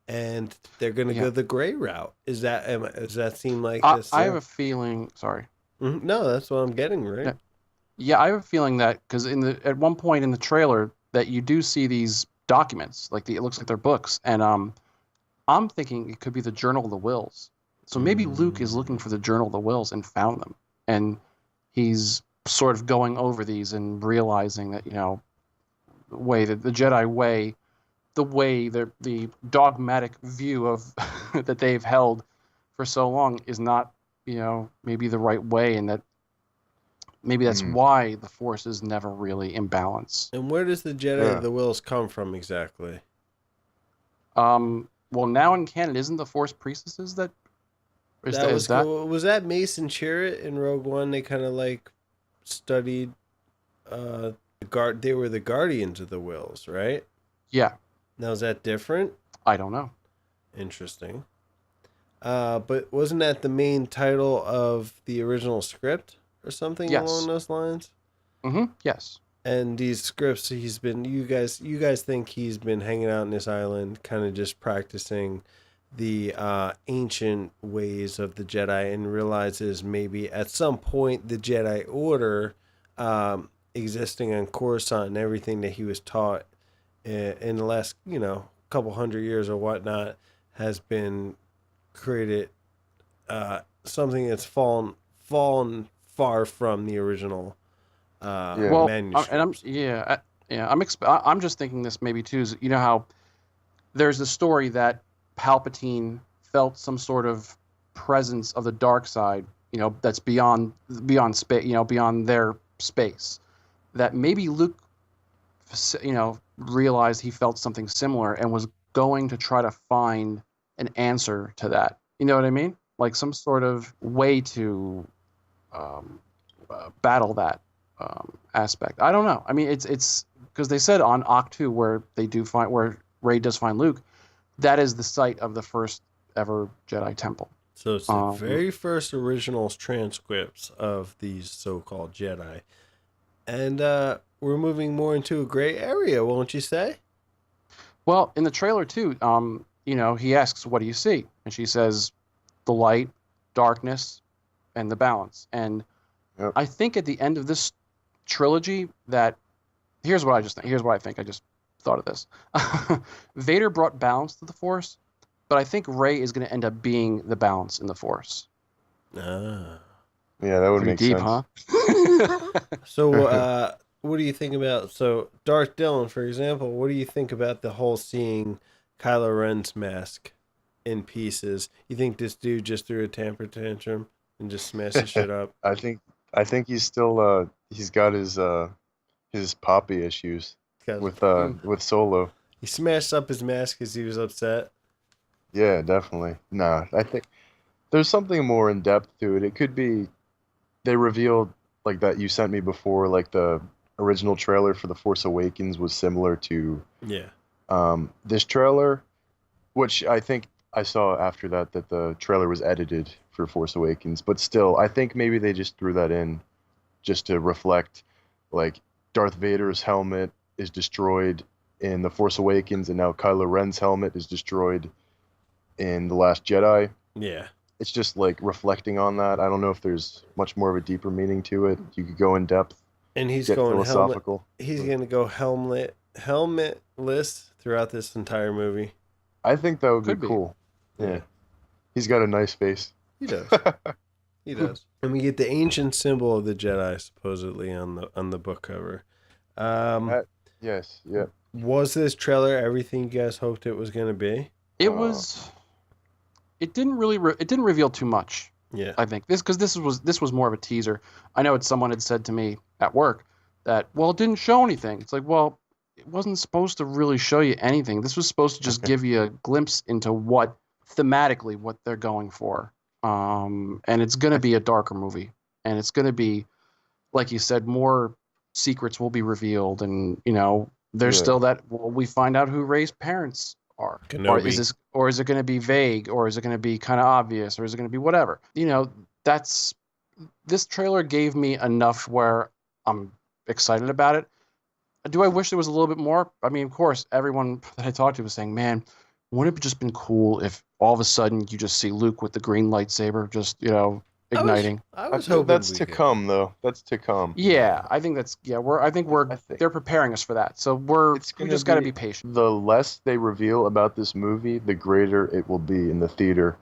And they're gonna go the gray route. Does that seem like this? I have a feeling. Sorry. No, that's what I'm getting, right? Yeah, I have a feeling that because at one point in the trailer that you do see these documents, like it looks like they're books, and I'm thinking it could be the Journal of the Wills. So maybe Luke is looking for the Journal of the Wills and found them, and he's sort of going over these and realizing that the Jedi way, the way the dogmatic view of that they've held for so long is not maybe the right way, and that maybe that's why the Force is never really in balance. And where does the Jedi of the Wills come from exactly? Well, now in canon, isn't the Force priestesses that? Was that Mason Chirrut in Rogue One? They kind of like studied. They were the guardians of the Wills, right? Yeah. Now is that different? I don't know. Interesting. But wasn't that the main title of the original script or something along those lines? Yes. And these scripts, you guys think he's been hanging out in this island, kind of just practicing the ancient ways of the Jedi, and realizes maybe at some point the Jedi Order existing on Coruscant and everything that he was taught in the last couple hundred years or whatnot has been created something that's fallen far from the original manuscript. I'm just thinking this maybe too is how there's the story that Palpatine felt some sort of presence of the dark side, that's beyond space, beyond their space, that maybe Luke realized he felt something similar and was going to try to find an answer to that. You know what I mean? Like some sort of way to battle that aspect. I don't know. I mean, it's because they said on Octu where Rey does find Luke, that is the site of the first ever Jedi temple. So it's the very first original transcripts of these so-called Jedi. And we're moving more into a gray area, won't you say? Well, in the trailer too, he asks, "What do you see?" And she says, "The light, darkness, and the balance." And I think at the end of this trilogy, that here's what I think. I just thought of this. Vader brought balance to the Force, but I think Rey is going to end up being the balance in the Force. Ah. Yeah, that would make deep, sense. Huh? So, what do you think about Darth Dillon, for example? What do you think about the whole seeing Kylo Ren's mask in pieces? You think this dude just threw a temper tantrum and just smashed the shit up? I think he's still he's got his poppy issues. with Solo. He smashed up his mask because he was upset. Yeah, definitely. Nah, I think there's something more in depth to it. It could be they revealed like that you sent me before, like the original trailer for The Force Awakens was similar to Yeah. this trailer, which I think I saw after that the trailer was edited for Force Awakens, but still, I think maybe they just threw that in just to reflect, like Darth Vader's helmet is destroyed in The Force Awakens, and now Kylo Ren's helmet is destroyed in The Last Jedi. Yeah. It's just like reflecting on that. I don't know if there's much more of a deeper meaning to it. You could go in depth. And he's get going philosophical. He's going to go helmetless throughout this entire movie. I think that would Could be be. cool. Yeah. He's got a nice face. He does. He does. And we get the ancient symbol of the Jedi supposedly on the book cover. Yes. Yeah. Was this trailer everything you guys hoped it was going to be? It was. It didn't really. It didn't reveal too much. Yeah. I think this was more of a teaser. I know someone had said to me at work that, well, it didn't show anything. It's like, well, it wasn't supposed to really show you anything. This was supposed to just give you a glimpse into what thematically what they're going for. And it's going to be a darker movie, and it's going to be, like you said, more secrets will be revealed, and there's still that we find out who Rey's parents are. Kenobi. Or is it going to be vague, or is it going to be kind of obvious, or is it going to be whatever? This trailer gave me enough where I'm excited about it. Do I wish there was a little bit more? I mean, of course, everyone that I talked to was saying, man, wouldn't it have just been cool if all of a sudden you just see Luke with the green lightsaber just, igniting? I I was feel hoping that's we to could. come, though. That's to come. Yeah, I think that's they're preparing us for that. So we just got to be patient. The less they reveal about this movie, the greater it will be in the theater,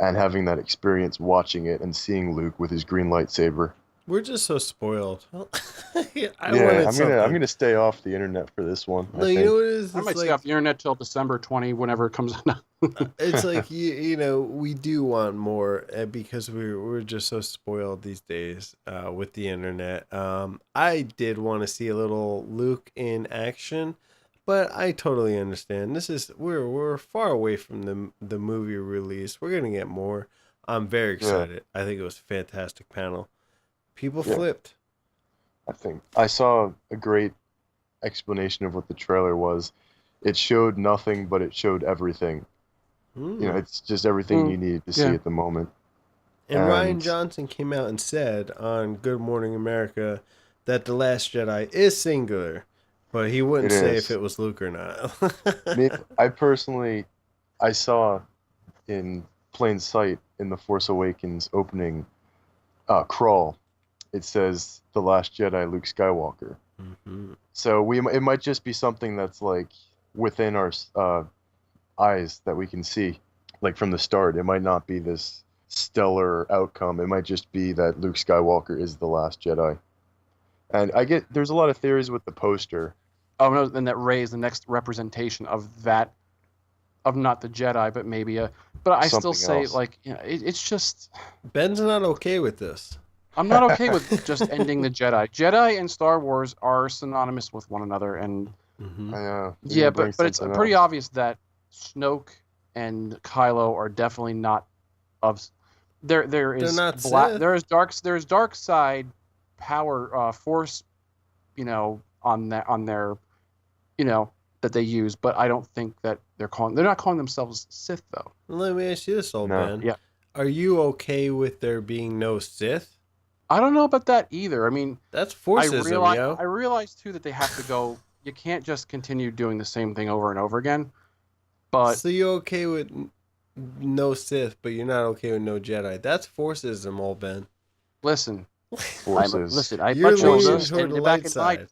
and having that experience watching it and seeing Luke with his green lightsaber. We're just so spoiled. I'm gonna stay off the internet for this one. No, you know what it is? I It's might like, stay off the internet till December 20, whenever it comes out. it's like we do want more because we're just so spoiled these days with the internet. I did want to see a little Luke in action, but I totally understand. We're far away from the movie release. We're gonna get more. I'm very excited. I think it was a fantastic panel. People flipped. I think I saw a great explanation of what the trailer was. It showed nothing, but it showed everything. It's just everything you need to see at the moment. And Ryan Johnson came out and said on Good Morning America that The Last Jedi is singular, but he wouldn't say if it was Luke or not. I saw in plain sight in The Force Awakens opening crawl, it says The Last Jedi, Luke Skywalker. Mm-hmm. So it might just be something that's like within our eyes that we can see, like from the start. It might not be this stellar outcome. It might just be that Luke Skywalker is the Last Jedi. And there's a lot of theories with the poster. Oh no, and that Rey is the next representation of that, of not the Jedi, but maybe But I still say else. It's just. Ben's not okay with this. I'm not okay with just ending the Jedi. Jedi and Star Wars are synonymous with one another, and Mm-hmm. but it's pretty obvious that Snoke and Kylo are definitely not of. There is They're not black. Sith. There's dark side power force, on their, that they use, but I don't think that they're not calling themselves Sith though. Let me ask you this, old No. man. Yeah. Are you okay with there being no Sith? I don't know about that either. I mean, That's forcism, I realize too that they have to go. You can't just continue doing the same thing over and over again. But So you're okay with no Sith, but you're not okay with no Jedi. That's forcism, old Ben. listen, Forces. I You're bet you leaning this, toward and the back light in my side.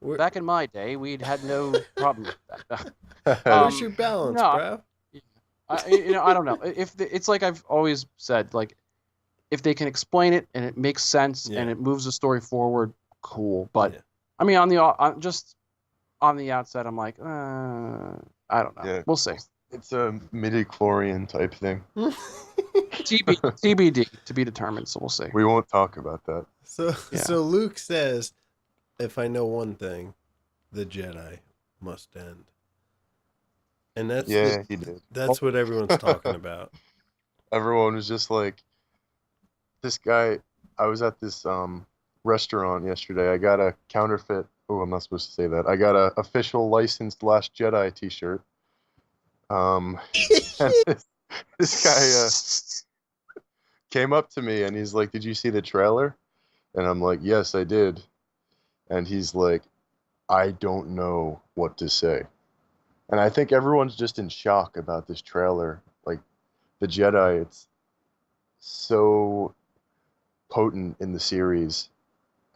Where- back in my day, we'd had no problem with that. Where's your balance, no, bro? I don't know. It's like I've always said, like, if they can explain it and it makes sense and it moves the story forward, cool. But I mean, on the outset, I'm like, I don't know. Yeah. We'll see. It's a midi-chlorian type thing. TBD to be determined. So we'll see. We won't talk about that. So Luke says, if I know one thing, the Jedi must end. And that's he did. that's what everyone's talking about. Everyone was just like, this guy. I was at this restaurant yesterday. I got a counterfeit. Oh, I'm not supposed to say that. I got a official licensed Last Jedi T-shirt. And this guy came up to me and he's like, "Did you see the trailer?" And I'm like, "Yes, I did." And he's like, "I don't know what to say." And I think everyone's just in shock about this trailer. Like, the Jedi, it's so potent in the series,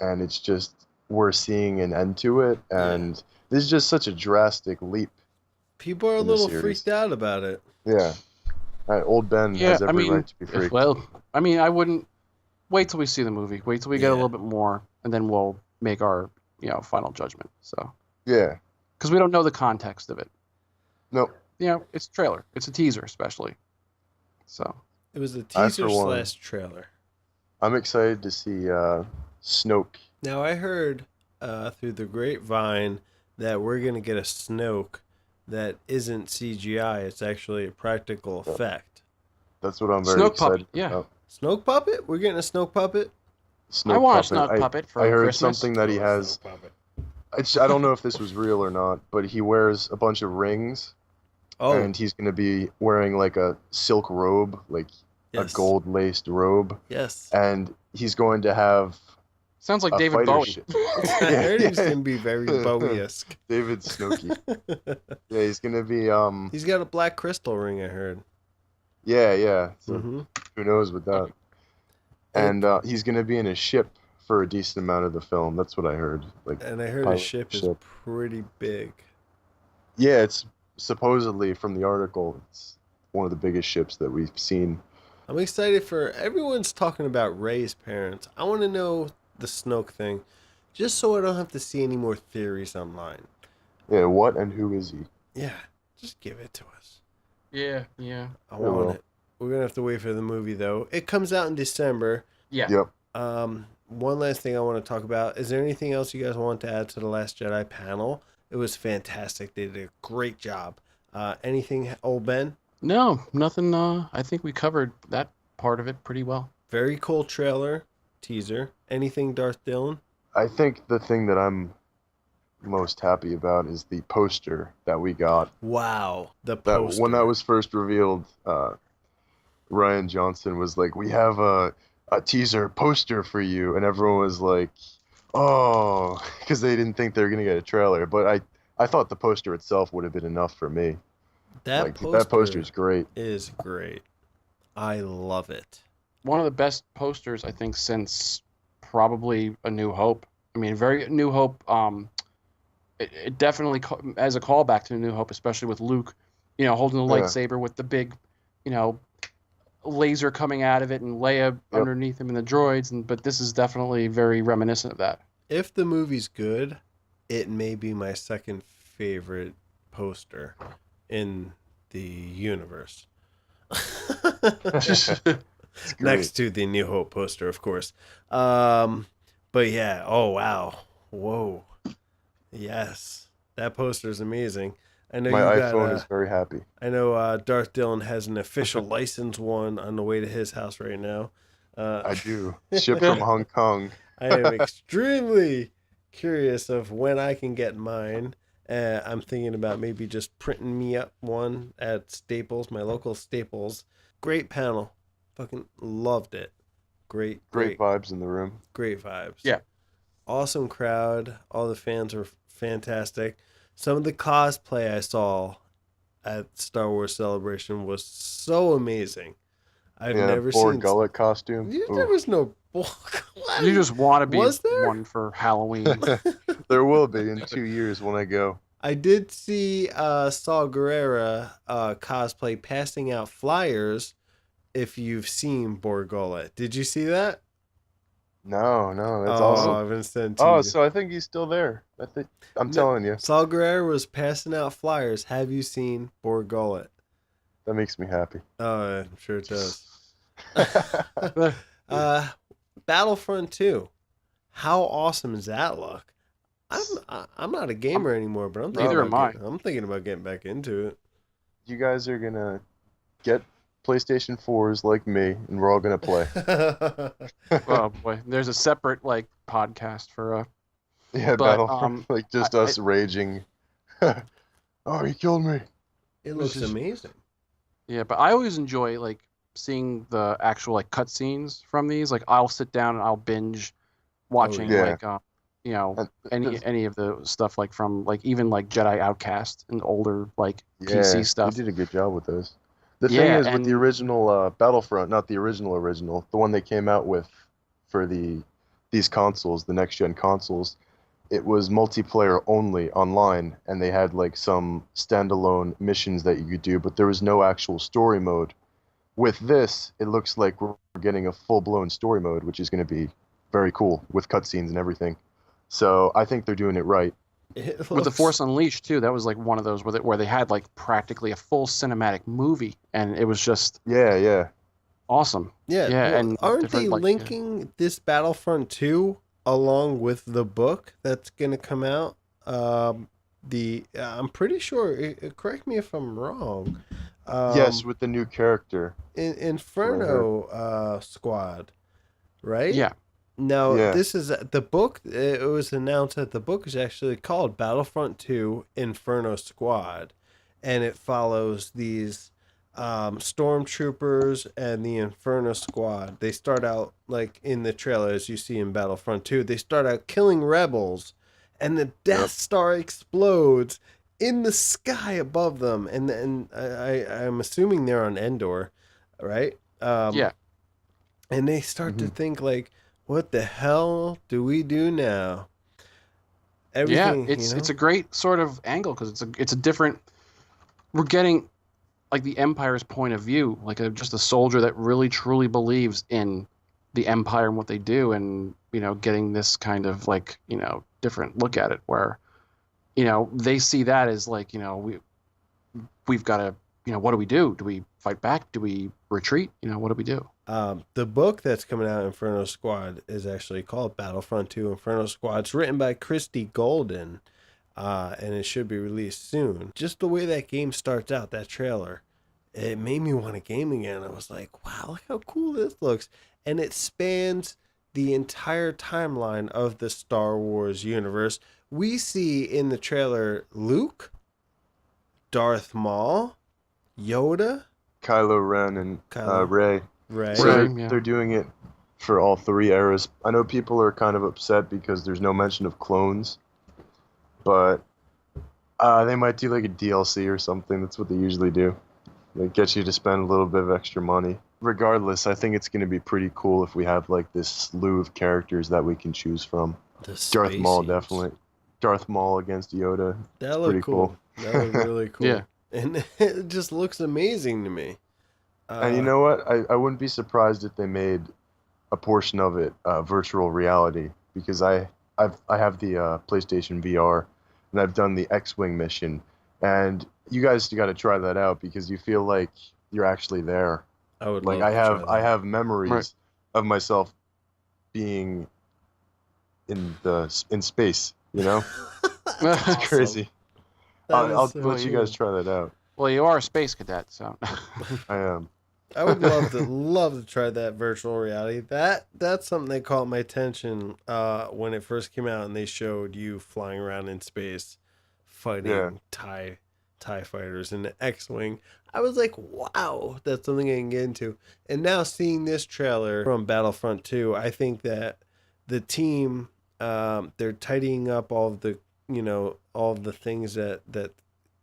and it's just, we're seeing an end to it, and this is just such a drastic leap. People are a little freaked out about it. Yeah. Old Ben has every right to be freaked. Well, I mean, I wouldn't wait till we see the movie. Wait till we get a little bit more, and then we'll make our final judgment. So yeah, because we don't know the context of it. Nope. It's a trailer. It's a teaser, especially. So it was a teaser / trailer. I'm excited to see Snoke. Now I heard through the grapevine that we're gonna get a Snoke that isn't CGI. It's actually a practical effect. That's what I'm very excited about. Snoke puppet? We're getting a Snoke puppet? I want a Snoke puppet for I heard Christmas. something that he has. I don't know if this was real or not, but he wears a bunch of rings. Oh. And he's going to be wearing like a silk robe, like a gold-laced robe. Yes. And he's going to have... Sounds like David Bowie. I heard he's going to be very Bowie-esque. David Snooki. Yeah, he's going to be... He's got a black crystal ring, I heard. Yeah. So who knows with that. And he's going to be in a ship for a decent amount of the film. That's what I heard. And I heard his ship is pretty big. Yeah, it's supposedly, from the article, it's one of the biggest ships that we've seen. I'm excited for... Everyone's talking about Rey's parents. I want to know the Snoke thing, just so I don't have to see any more theories online. Yeah, what and who is he? Yeah, just give it to us. Yeah. I want it. We're going to have to wait for the movie, though. It comes out in December. Yeah. Yep. One last thing I want to talk about. Is there anything else you guys want to add to the Last Jedi panel? It was fantastic. They did a great job. Anything, old Ben? No, nothing. I think we covered that part of it pretty well. Very cool trailer, teaser. Anything, Darth Dillon? I think the thing that I'm most happy about is the poster that we got. Wow, the poster. When that was first revealed, Ryan Johnson was like, "We have a teaser poster for you," and everyone was like, "Oh," because they didn't think they were gonna get a trailer. But I thought the poster itself would have been enough for me. That poster is great. Is great. I love it. One of the best posters, I think, since probably A New Hope. I mean, very New Hope. It definitely as a callback to A New Hope, especially with Luke, holding the lightsaber with the big, laser coming out of it, and Leia underneath him and the droids. But this is definitely very reminiscent of that. If the movie's good, it may be my second favorite poster in the universe. Next to the New Hope poster, of course. But yeah, oh wow. Whoa. Yes. That poster is amazing. I know my iPhone is very happy. I know Darth Dillon has an official license one on the way to his house right now. I do. Shipped from Hong Kong. I am extremely curious of when I can get mine. I'm thinking about maybe just printing me up one at Staples, my local Staples. Great panel. Fucking loved it. Great vibes in the room. Great vibes. Yeah. Awesome crowd. All the fans were fantastic. Some of the cosplay I saw at Star Wars Celebration was so amazing. I've never seen Gullet costume. There was no You just want to be one for Halloween. There will be in 2 years when I go. I did see Saw Gerrera cosplay passing out flyers. If you've seen Borgullet, did you see that? No, that's awesome. I've been sent to you. So I think he's still there. I'm telling you. Saw Gerrera was passing out flyers. Have you seen Borgullet? That makes me happy. Oh, I'm sure it does. Battlefront 2. How awesome does that look? I'm not a gamer anymore, but Neither am I. I'm thinking about getting back into You guys are gonna get PlayStation 4s like me, and we're all gonna play. it. Oh boy, there's a separate like podcast for Yeah, but Battlefront, like just us raging. Oh, he killed me. It looks amazing. yeah, but I always enjoy like seeing the actual like cutscenes from these. Like I'll sit down and I'll binge watching yeah. like you know any of the stuff like from like even like Jedi Outcast and older like PC stuff. You did a good job with those. The thing Yeah, is with the original Battlefront, not the original, the one they came out with for these consoles, the next gen consoles, it was multiplayer only online, and they had like some standalone missions that you could do, but there was no actual story mode. With this, it looks like we're getting a full-blown story mode, which is going to be very cool with cutscenes and everything. So I think they're doing it right. With the Force Unleashed too, that was like one of those where they had like practically a full cinematic movie, and it was just awesome. Yeah, yeah. Well, And aren't they linking this Battlefront 2 along with the book that's going to come out? I'm pretty sure. Correct me if I'm wrong. Yes, with the new character, Inferno Squad, right? Yeah. Now, this is the book. It was announced that the book is actually called Battlefront 2 Inferno Squad, and it follows these stormtroopers and the Inferno Squad. They start out like in the trailer, as you see in Battlefront 2. They start out killing rebels, and the Death Star explodes in the sky above them. And I'm assuming they're on Endor, right? Yeah. And they start to think like, what the hell do we do now? Everything, it's a great sort of angle because it's a different. We're getting like the Empire's point of view, like just a soldier that really truly believes in the Empire and what they do, and getting this kind of like different look at it where they see that as like we've got to what do we do? Do we fight back? Do we retreat? What do we do? The book that's coming out, Inferno Squad, is actually called Battlefront 2 Inferno Squad. It's written by Christy Golden, and it should be released soon. Just the way that game starts out, that trailer, it made me want a game again. I was like, wow, look how cool this looks. And it spans the entire timeline of the Star Wars universe. We see in the trailer Luke, Darth Maul, Yoda, Kylo Ren, and Rey. Right. So they're doing it for all three eras. I know people are kind of upset because there's no mention of clones, but they might do like a DLC or something. That's what they usually do. They get you to spend a little bit of extra money. Regardless, I think it's going to be pretty cool if we have like this slew of characters that we can choose from. Darth Maul, definitely. Darth Maul against Yoda. That looked cool. That looked really cool. Yeah. And it just looks amazing to me. And you know what? I wouldn't be surprised if they made a portion of it virtual reality, because I have the PlayStation VR, and I've done the X-Wing mission, and you guys got to try that out because you feel like you're actually there. I would like I have memories of myself being in space. It's crazy. I'll let you guys try that out. Well, you are a space cadet, so I am. I would love to try that virtual reality. That's something that caught my attention when it first came out, and they showed you flying around in space, fighting TIE fighters in the X-Wing. I was like, wow, that's something I can get into. And now seeing this trailer from Battlefront 2, I think that the team, they're tidying up all of the things that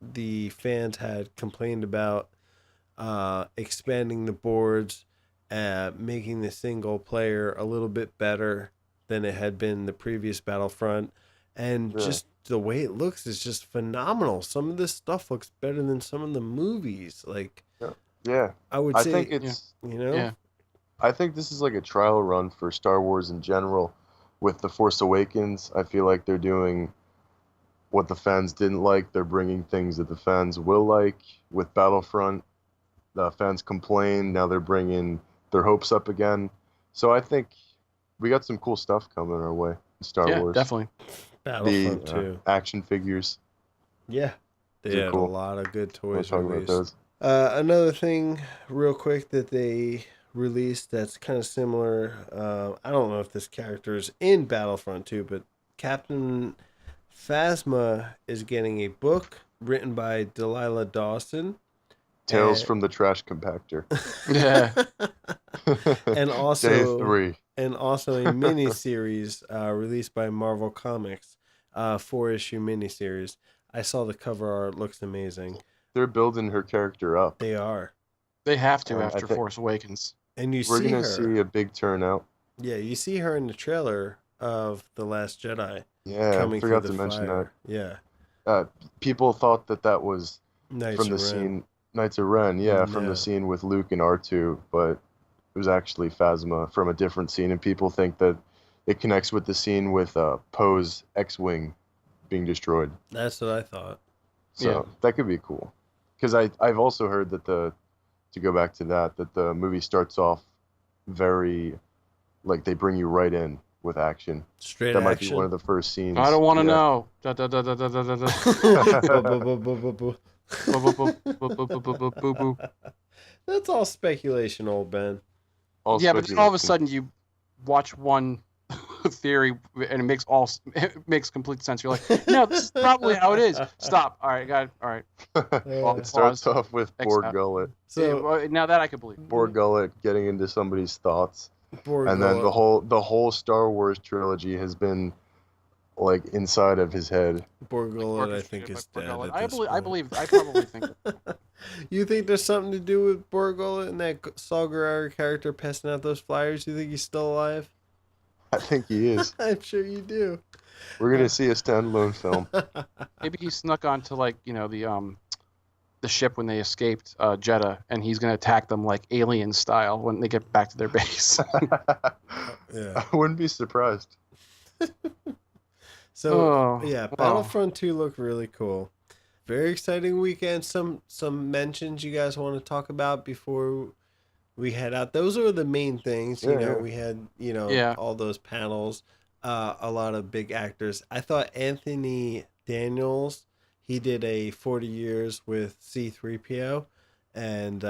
the fans had complained about. Expanding the boards, making the single player a little bit better than it had been the previous Battlefront, and just the way it looks is just phenomenal. Some of this stuff looks better than some of the movies. Like, I would say, think it's I think this is like a trial run for Star Wars in general. With The Force Awakens, I feel like they're doing what the fans didn't like. They're bringing things that the fans will like. With Battlefront, the fans complain. Now they're bringing their hopes up again. So I think we got some cool stuff coming our way in Star Wars. Definitely. Battlefront the 2. action figures. Yeah. They They're had cool. a lot of good We'll toys talk about released. those. Another thing, real quick, that they released that's kind of similar. I don't know if this character is in Battlefront 2, but Captain Phasma is getting a book written by Delilah Dawson. Tales from the Trash Compactor. Yeah. and Day also 3. and also a miniseries released by Marvel Comics, 4-issue miniseries. I saw the cover art; looks amazing. They're building her character up. They are, They have to And I after think Force Awakens. and you We're see gonna her. see a big turnout. Yeah, you see her in the trailer of The Last Jedi. Yeah, Coming I forgot through to the mention fire. Yeah, that. People thought that was Knights from the of Ren. scene Knights of Ren. Yeah, from Yeah. the scene with Luke and R2, but it was actually Phasma from a different scene, and people think that it connects with the scene with Poe's X-wing being destroyed. That's what I thought. So Yeah. that could be cool. Because I've also heard that to go back to that the movie starts off very, like, they bring you right in with action. Straight That might action. be one of the first scenes. I don't want to Yeah. know. Da, da, da, da, da, da, da, da. Bu-bu-bu-bu-bu-bu. Boo, boo, boo, boo, boo, boo, boo, boo, boo. That's all speculation, old Ben. All Yeah, but then all of a speculation. sudden you watch one theory and it makes complete sense. You're like, no, this is probably how it is. Stop. All right, got it. All right. It starts off with X Borg out. Gullet. So Now that I can believe. Borg Gullet getting into somebody's thoughts. Borg And then Gullet- the whole Star Wars trilogy has been, like, inside of his head. Borg Gullet, I Orchestrated think, by is Borg dead. Gullet. At I this believe. I point. believe. I probably think. You think there's something to do with Borg Gullet and that Saw Gerrera character passing out those flyers? You think he's still alive? I think he is. I'm sure you do. We're gonna see a standalone film. Maybe he snuck onto the ship when they escaped Jeddah, and he's gonna attack them like alien style when they get back to their base. Yeah. I wouldn't be surprised. So Oh, yeah, wow. Battlefront 2 looked really cool. Very exciting weekend. Some mentions you guys want to talk about before we head out. Those are the main things. Yeah. We had Yeah. all those panels, a lot of big actors. I thought Anthony Daniels, he did a 40 years with C-3PO, and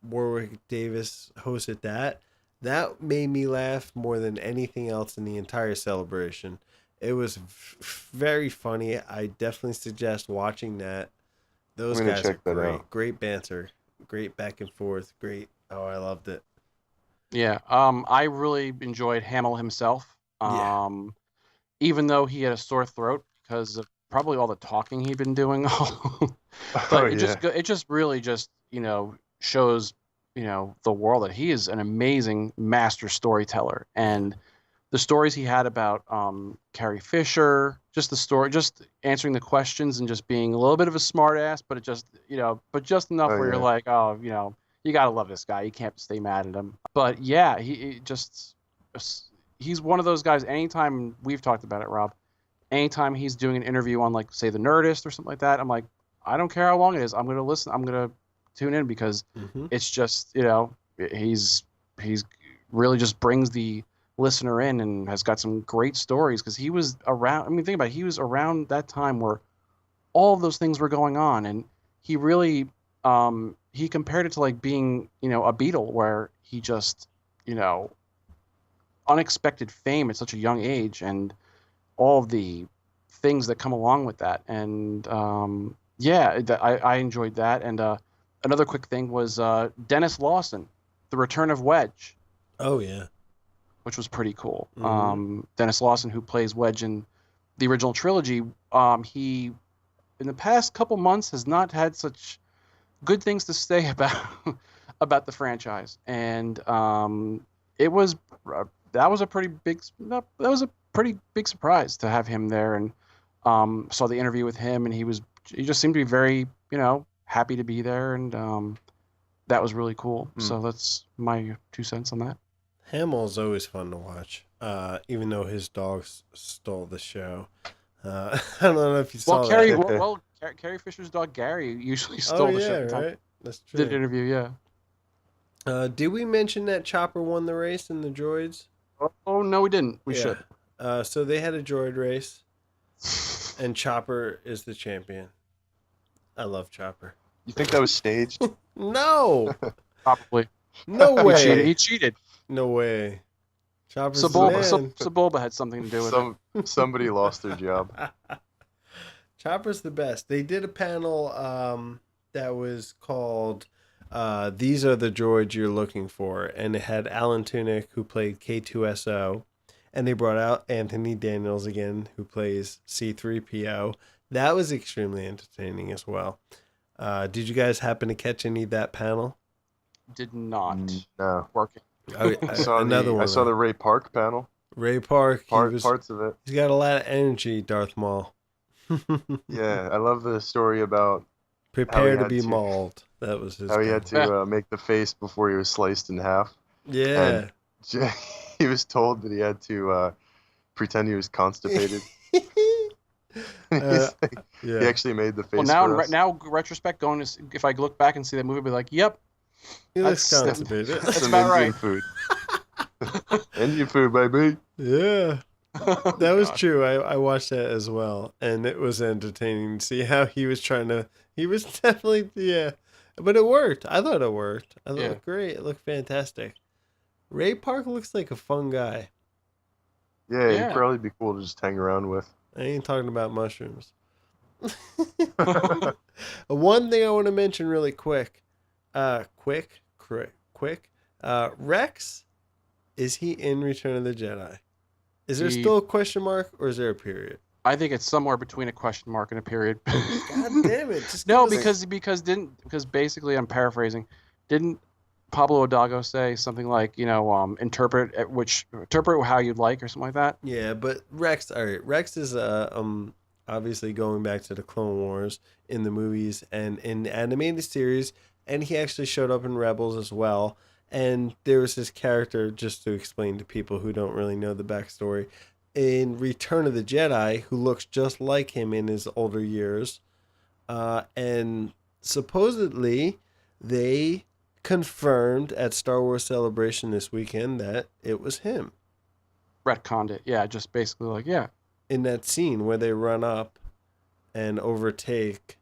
Warwick Davis hosted that. That made me laugh more than anything else in the entire celebration. It was very funny. I definitely suggest watching that. Those I'm gonna guys are check that great. out. Great banter. Great back and forth. Great. Oh, I loved it. Yeah. I really enjoyed Hamill himself. Yeah. Even though he had a sore throat because of probably all the talking he'd been doing. But Oh, it yeah. just really shows the world that he is an amazing master storyteller, and the stories he had about Carrie Fisher, just the story, just answering the questions and just being a little bit of a smart ass, but just enough Oh, where yeah. you're like, oh, you gotta love this guy. You can't stay mad at him. But yeah, he's one of those guys. Anytime we've talked about it, Rob, anytime he's doing an interview on, like, say, The Nerdist or something like that, I'm like, I don't care how long it is. I'm gonna listen. I'm gonna tune in because it's just he's really just brings the listener in and has got some great stories because he was around. I mean, think about it. He was around that time where all of those things were going on, and he really he compared it to like being a Beatle, where he just unexpected fame at such a young age and all of the things that come along with that. And I enjoyed that. And another quick thing was Dennis Lawson, The Return of Wedge, Oh yeah. which was pretty cool. Mhm. Dennis Lawson, who plays Wedge in the original trilogy, he in the past couple months has not had such good things to say about the franchise, and it was that was a pretty big surprise to have him there. And saw the interview with him, and he just seemed to be very happy to be there, and that was really cool. So that's my 2 cents on that. Hamill's always fun to watch, even though his dogs stole the show. I don't know if you saw that. Carrie Fisher's dog Gary usually stole the show. every time. Right. That's true. Did an interview, yeah. Did we mention that Chopper won the race in the droids? Oh no, we didn't. We Yeah. should. So they had a droid race. And Chopper is the champion. I love Chopper. You think that was staged? No, Probably. no He cheated. way, He cheated. no way. Chopper's the Sebulba, man. Sebulba had something to do with it. Somebody lost their job. Chopper's the best. They did a panel that was called These Are the Droids You're Looking For. And it had Alan Tudyk, who played K2SO. And they brought out Anthony Daniels again, who plays C3PO. That was extremely entertaining as well. Did you guys happen to catch any of that panel? Did not. No. Working. I saw the Ray Park panel. Ray Park. Parts of it. He's got a lot of energy, Darth Maul. Yeah, I love the story about Prepare to be mauled. That was his. How he had to make the face before he was sliced in half. Yeah. And he was told that he had to pretend he was constipated. Yeah. He actually made the face. Well, now retrospect, going to if I look back and see that movie, I'd be like, "Yep, He looks constipated. that's some about Indian right." food. Indian food, baby. Yeah. That was true. I watched that as well, and it was entertaining to see how he was trying to. He was definitely but it worked. I thought it worked. I thought it looked great. It looked fantastic. Ray Park looks like a fun guy. Yeah, he'd probably be cool to just hang around with. I ain't talking about mushrooms. One thing I want to mention really quick. Rex, is he in Return of the Jedi? Is there still a question mark, or is there a period? I think it's somewhere between a question mark and a period. God damn it! Because basically, I'm paraphrasing. Didn't Pablo Hidalgo say something like, interpret how you'd like, or something like that? Yeah, but Rex. All right, Rex is obviously going back to the Clone Wars in the movies and in the animated series, and he actually showed up in Rebels as well. And there was this character, just to explain to people who don't really know the backstory, in Return of the Jedi, who looks just like him in his older years. And supposedly, they confirmed at Star Wars Celebration this weekend that it was him. Retconned it. Yeah, just basically like, yeah. In that scene where they run up and overtake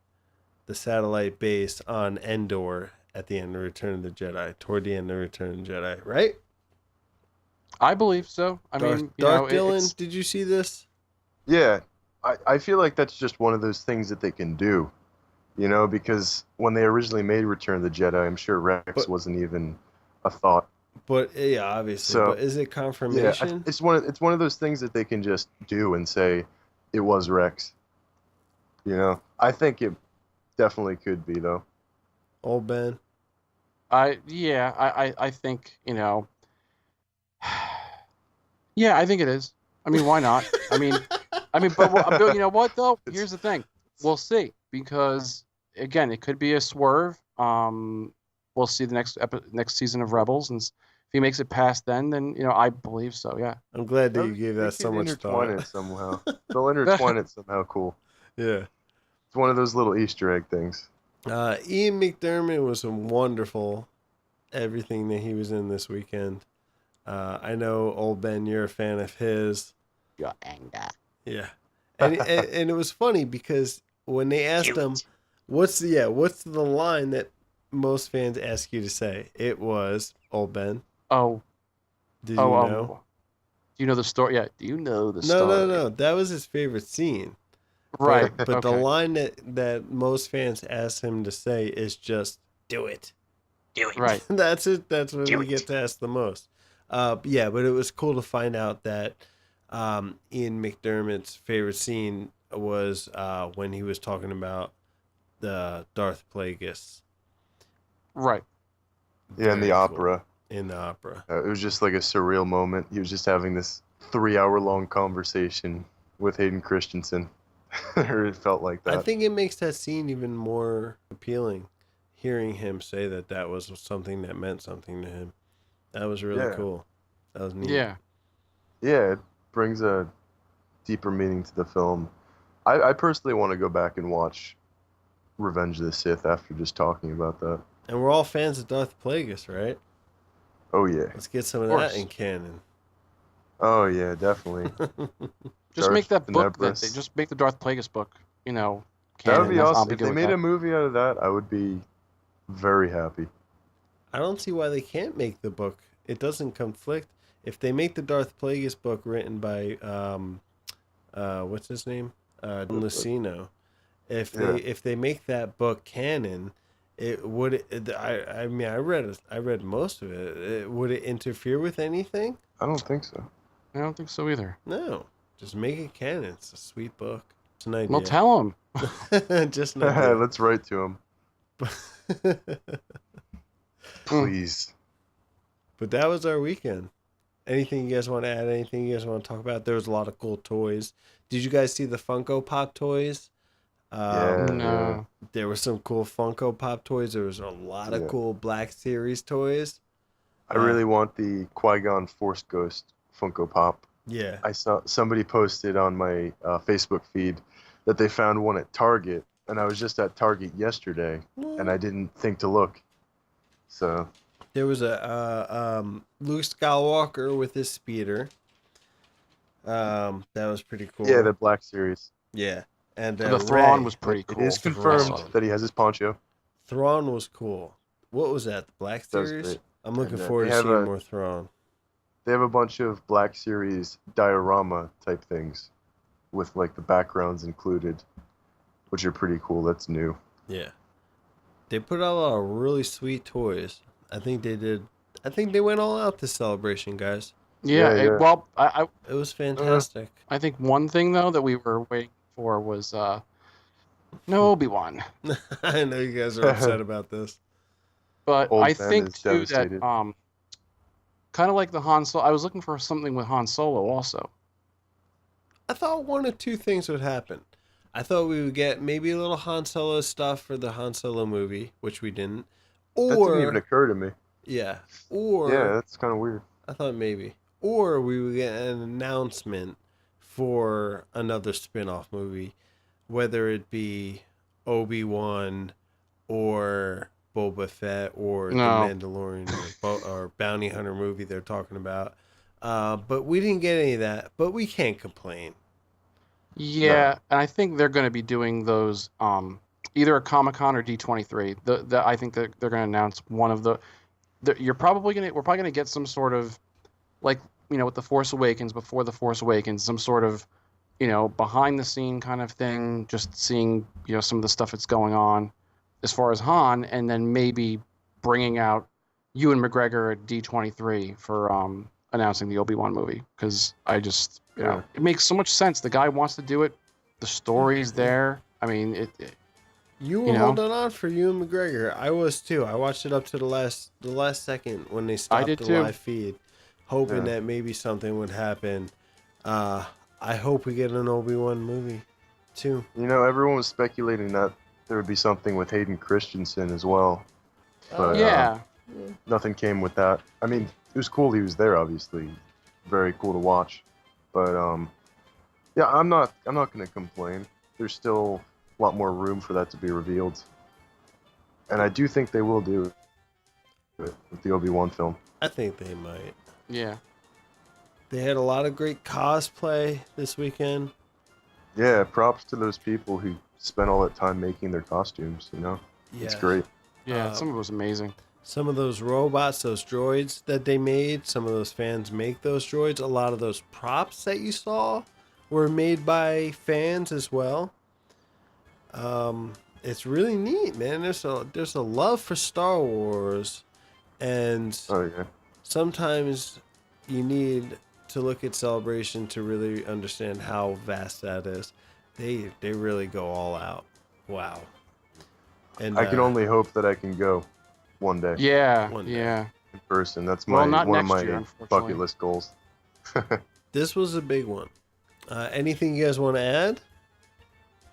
the satellite base on Endor at the end of Return of the Jedi, toward the end of Return of the Jedi, right? I believe so. Darth Dylan, did you see this? Yeah, I feel like that's just one of those things that they can do, because when they originally made Return of the Jedi, I'm sure Rex wasn't even a thought. But yeah, obviously. So, but is it confirmation? Yeah, it's one of those things that they can just do and say it was Rex. I think it definitely could be though. Old Ben. I think, yeah, I think it is. I mean, why not? But you know what though? Here's the thing. We'll see, because again, it could be a swerve. We'll see the next season of Rebels, and if he makes it past then I believe so. Yeah. I'm glad that you gave that so much thought. It somehow. They'll intertwine it somehow. Cool. Yeah. It's one of those little Easter egg things. Ian McDiarmid was a wonderful everything that he was in this weekend. I know, Old Ben, you're a fan of his. Your anger. Yeah. And it was funny because when they asked him, what's the line that most fans ask you to say? It was, Old Ben. Oh. Did you know? Do you know the story? Yeah. Do you know the story? No. That was his favorite scene. Right. But okay. The line that most fans ask him to say is just, do it. Do it. Right. That's it. That's what we get to ask the most. But it was cool to find out that Ian McDiarmid's favorite scene was when he was talking about the Darth Plagueis. Right. Yeah, in the opera. In the opera. It was just like a surreal moment. He was just having this 3-hour-long conversation with Hayden Christensen. It felt like that. I think it makes that scene even more appealing, hearing him say that was something that meant something to him. That was really cool. That was neat. Yeah. Yeah, it brings a deeper meaning to the film. I personally want to go back and watch Revenge of the Sith after just talking about that. And we're all fans of Darth Plagueis, right? Oh, yeah. Let's get some of that in canon. Oh, yeah, definitely. Just make that book. Tenebris. Just make the Darth Plagueis book. You know, That would canon. be I'll awesome. be If good they with made that. a movie out of that, I would be very happy. I don't see why they can't make the book. It doesn't conflict. If they make the Darth Plagueis book written by what's his name? Lucino. If they make that book canon, it would. I mean, I read most of it. Would it interfere with anything? I don't think so. I don't think so either. No. Just make it canon. It's a sweet book. It's an idea. Well, tell him. Just an idea. Let's write to him, please. But that was our weekend. Anything you guys want to add? Anything you guys want to talk about? There was a lot of cool toys. Did you guys see the Funko Pop toys? No. There were some cool Funko Pop toys. There was a lot of cool Black Series toys. I really want the Qui-Gon Force Ghost Funko Pop. Yeah. I saw somebody posted on my Facebook feed that they found one at Target, and I was just at Target yesterday, and I didn't think to look. So there was a Luke Skywalker with his speeder. That was pretty cool. Yeah, the Black Series. Yeah. And The Thrawn was pretty cool. It is confirmed that he has his poncho. Thrawn was cool. What was that? The Black That was Series? great. I'm looking And, forward they to have seeing more Thrawn. They have a bunch of Black Series diorama type things with like the backgrounds included, which are pretty cool. That's new. Yeah. They put out a lot of really sweet toys. I think they did. I think they went all out this celebration, guys. Yeah. Yeah, yeah. Well, I It was fantastic. I think one thing though that we were waiting for was no Obi-Wan. I know you guys are upset about this. But Old I Ben think is too devastated. that kind of like the Han Solo. I was looking for something with Han Solo also. I thought one or two things would happen. I thought we would get maybe a little Han Solo stuff for the Han Solo movie, which we didn't. That didn't even Or occur to me. yeah, or Yeah, that's kind of weird. I thought maybe, or we would get an announcement for another spin-off movie, whether it be Obi-Wan or Boba Fett or No. the Mandalorian or Bounty Hunter movie they're talking about. But we didn't get any of that, but we can't complain. Yeah, and I think they're going to be doing those either at Comic-Con or D23. I think that they're going to announce one of the we're probably going to get some sort of like, you know, with the Force Awakens, before the Force Awakens, some sort of, you know, behind the scene kind of thing, just seeing, you know, some of the stuff that's going on as far as Han, and then maybe bringing out Ewan McGregor at D23 for announcing the Obi-Wan movie, because I just, you know, it makes so much sense. The guy wants to do it. The story's there. I mean, You were holding on for Ewan McGregor. I was too. I watched it up to the last second when they stopped did the too. live feed, hoping that maybe something would happen. I hope we get an Obi-Wan movie too. You know, everyone was speculating that there would be something with Hayden Christensen as well. But, yeah. nothing came with that. I mean, it was cool he was there, obviously. Very cool to watch. But yeah, I'm not gonna complain. There's still a lot more room for that to be revealed. And I do think they will do it with the Obi-Wan film. I think they might. Yeah. They had a lot of great cosplay this weekend. Yeah, props to those people who spent all that time making their costumes, you know? Yeah. It's great. Yeah, some of it was amazing. Some of those robots, those droids that they made, some of those fans make those droids. A lot of those props that you saw were made by fans as well. It's really neat, man. There's a love for Star Wars, and Oh, yeah. sometimes you need to look at Celebration to really understand how vast that is. They really go all out. Wow. And I can only hope that I can go one day Yeah, One day. yeah. in person. That's Well, my not one of next my year, unfortunately. bucket list goals. this was a big one. Anything you guys want to add?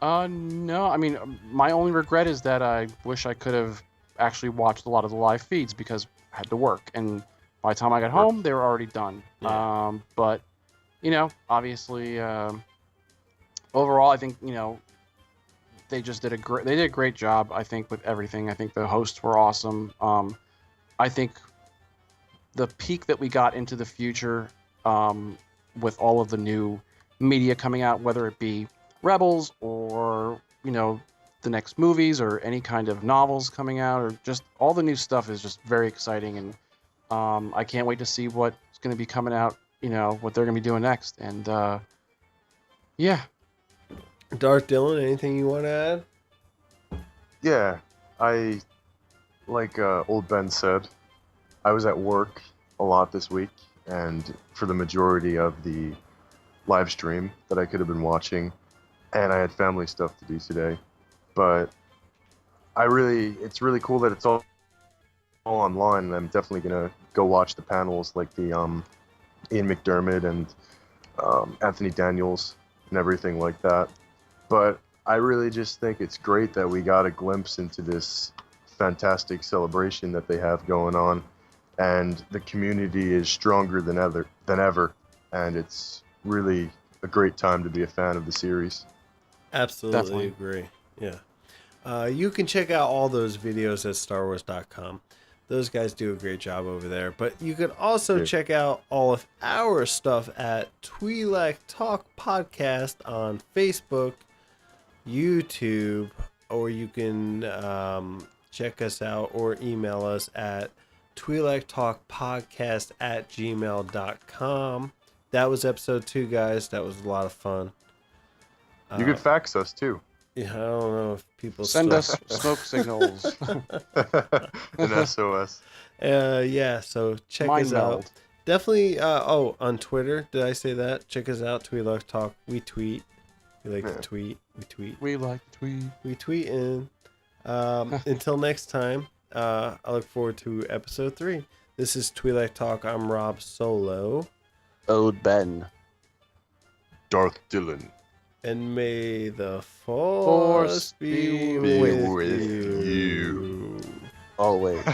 No, I mean, my only regret is that I wish I could have actually watched a lot of the live feeds because I had to work, and by the time I got home, they were already done. Yeah. But, you know, obviously, overall, I think, you know, they just did a great job, I think, with everything. I think the hosts were awesome. I think the peak that we got into the future with all of the new media coming out, whether it be Rebels or, the next movies or any kind of novels coming out, or just all the new stuff is just very exciting. And I can't wait to see what's going to be coming out, what they're going to be doing next. And yeah. Darth Dylan, anything you want to add? Yeah, like old Ben said, I was at work a lot this week, and for the majority of the live stream that I could have been watching, and I had family stuff to do today. But it's really cool that it's all online, and I'm definitely gonna go watch the panels, like the Ian McDermott and Anthony Daniels and everything like that. But I really just think it's great that we got a glimpse into this fantastic celebration that they have going on, and the community is stronger than ever, and it's really a great time to be a fan of the series. Absolutely Definitely. agree. Yeah. You can check out all those videos at StarWars.com. Those guys do a great job over there. But you can also check out all of our stuff at Twi'lek Talk Podcast on Facebook, YouTube, or you can check us out or email us at Twi'lekTalkPodcast@gmail.com. That was episode 2, guys. That was a lot of fun. You could fax us too. Yeah, I don't know if people Send us smoke signals. An SOS. Yeah, so check Mind us out. meld. Definitely. On Twitter, did I say that? Check us out. Twi'lek Talk. We tweet. We like to tweet. We tweet. We like to tweet. We tweet in. Until next time, I look forward to episode 3. This is Twi'lek Talk. I'm Rob Solo. Ode Ben. Darth Dylan. And may the Force be be with with you. Always.